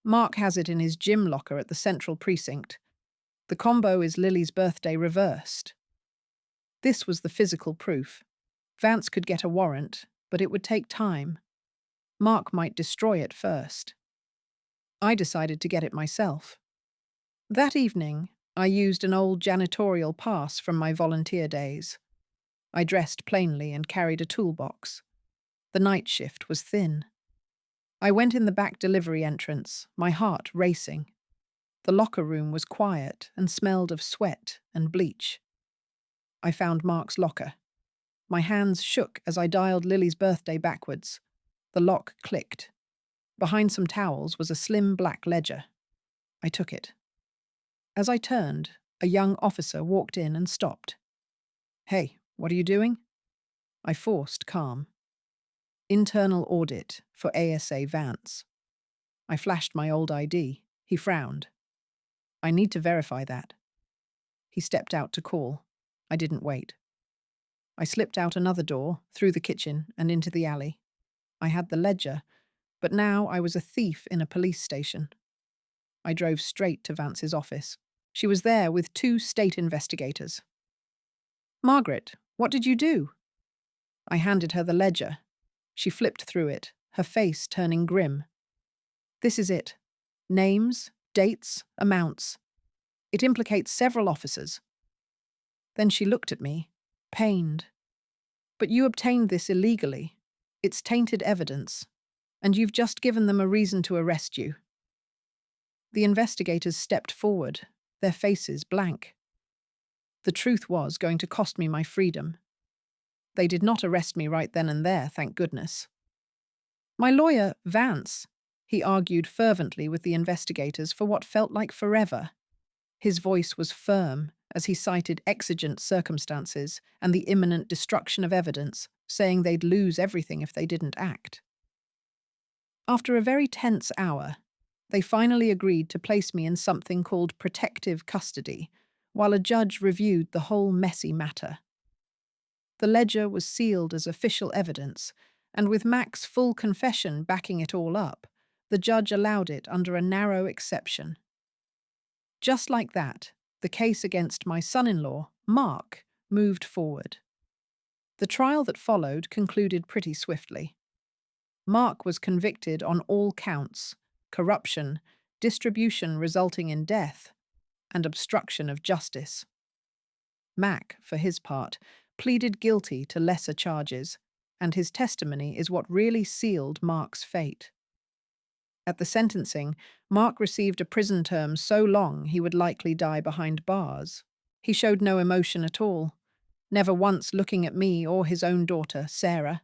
Mark has it in his gym locker at the central precinct. The combo is Lily's birthday reversed." This was the physical proof. Vance could get a warrant, but it would take time. Mark might destroy it first. I decided to get it myself. That evening, I used an old janitorial pass from my volunteer days. I dressed plainly and carried a toolbox. The night shift was thin. I went in the back delivery entrance, my heart racing. The locker room was quiet and smelled of sweat and bleach. I found Mark's locker. My hands shook as I dialed Lily's birthday backwards. The lock clicked. Behind some towels was a slim black ledger. I took it. As I turned, a young officer walked in and stopped. "Hey, what are you doing?" I forced calm. "Internal audit for ASA Vance." I flashed my old ID. He frowned. "I need to verify that." He stepped out to call. I didn't wait. I slipped out another door, through the kitchen, and into the alley. I had the ledger, but now I was a thief in a police station. I drove straight to Vance's office. She was there with 2 state investigators. "Margaret, what did you do?" I handed her the ledger. She flipped through it, her face turning grim. "This is it. Names, dates, amounts. It implicates several officers." Then she looked at me, pained. "But you obtained this illegally. It's tainted evidence, and you've just given them a reason to arrest you." The investigators stepped forward, their faces blank. The truth was going to cost me my freedom. They did not arrest me right then and there, thank goodness. "My lawyer, Vance," he argued fervently with the investigators for what felt like forever. His voice was firm as he cited exigent circumstances and the imminent destruction of evidence, saying they'd lose everything if they didn't act. After a very tense hour, they finally agreed to place me in something called protective custody, while a judge reviewed the whole messy matter. The ledger was sealed as official evidence, and with Mac's full confession backing it all up, the judge allowed it under a narrow exception. Just like that, the case against my son-in-law, Mark, moved forward. The trial that followed concluded pretty swiftly. Mark was convicted on all counts: corruption, distribution resulting in death, and obstruction of justice. Mac, for his part, pleaded guilty to lesser charges, and his testimony is what really sealed Mark's fate. At the sentencing, Mark received a prison term so long he would likely die behind bars. He showed no emotion at all, never once looking at me or his own daughter, Sarah.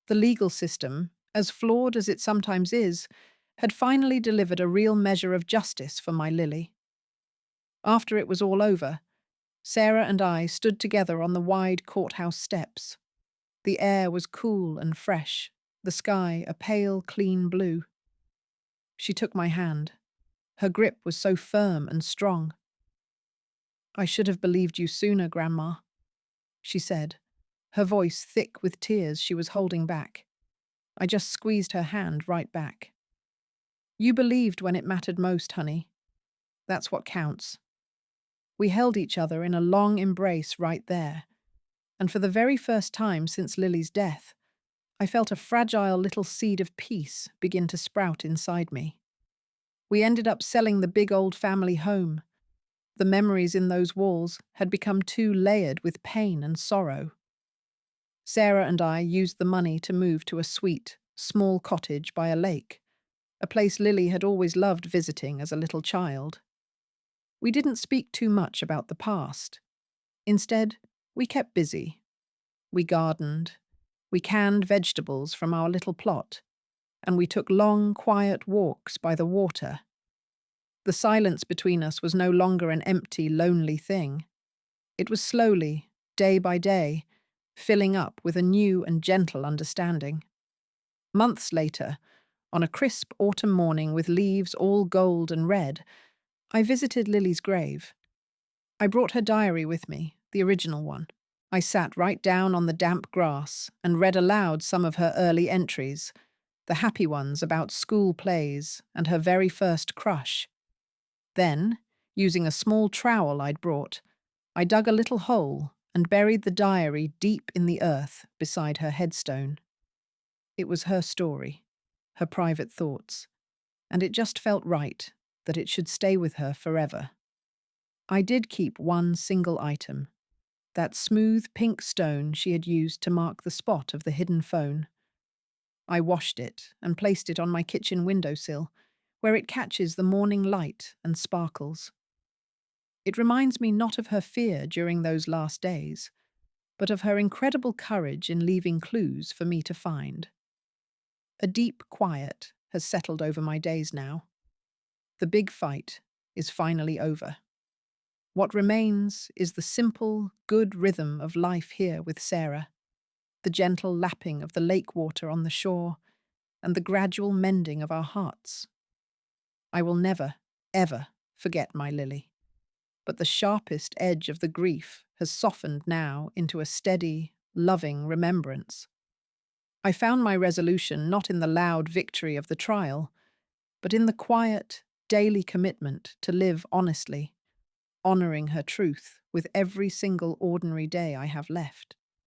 The legal system, as flawed as it sometimes is, had finally delivered a real measure of justice for my Lily. After it was all over, Sarah and I stood together on the wide courthouse steps. The air was cool and fresh, the sky a pale, clean blue. She took my hand. Her grip was so firm and strong. "I should have believed you sooner, Grandma," she said, her voice thick with tears she was holding back. I just squeezed her hand right back. "You believed when it mattered most, honey. That's what counts." We held each other in a long embrace right there, and for the very first time since Lily's death, I felt a fragile little seed of peace begin to sprout inside me. We ended up selling the big old family home. The memories in those walls had become too layered with pain and sorrow. Sarah and I used the money to move to a sweet, small cottage by a lake, a place Lily had always loved visiting as a little child. We didn't speak too much about the past. Instead, we kept busy. We gardened, we canned vegetables from our little plot, and we took long, quiet walks by the water. The silence between us was no longer an empty, lonely thing. It was slowly, day by day, filling up with a new and gentle understanding. Months later, on a crisp autumn morning with leaves all gold and red, I visited Lily's grave. I brought her diary with me, the original one. I sat right down on the damp grass and read aloud some of her early entries, the happy ones about school plays and her very first crush. Then, using a small trowel I'd brought, I dug a little hole and buried the diary deep in the earth beside her headstone. It was her story, her private thoughts, and it just felt right that it should stay with her forever. I did keep one single item, that smooth pink stone she had used to mark the spot of the hidden phone. I washed it and placed it on my kitchen windowsill, where it catches the morning light and sparkles. It reminds me not of her fear during those last days, but of her incredible courage in leaving clues for me to find. A deep quiet has settled over my days now. The big fight is finally over. What remains is the simple, good rhythm of life here with Sarah, the gentle lapping of the lake water on the shore, and the gradual mending of our hearts. I will never, ever forget my Lily, but the sharpest edge of the grief has softened now into a steady, loving remembrance. I found my resolution not in the loud victory of the trial, but in the quiet, daily commitment to live honestly, honouring her truth with every single ordinary day I have left.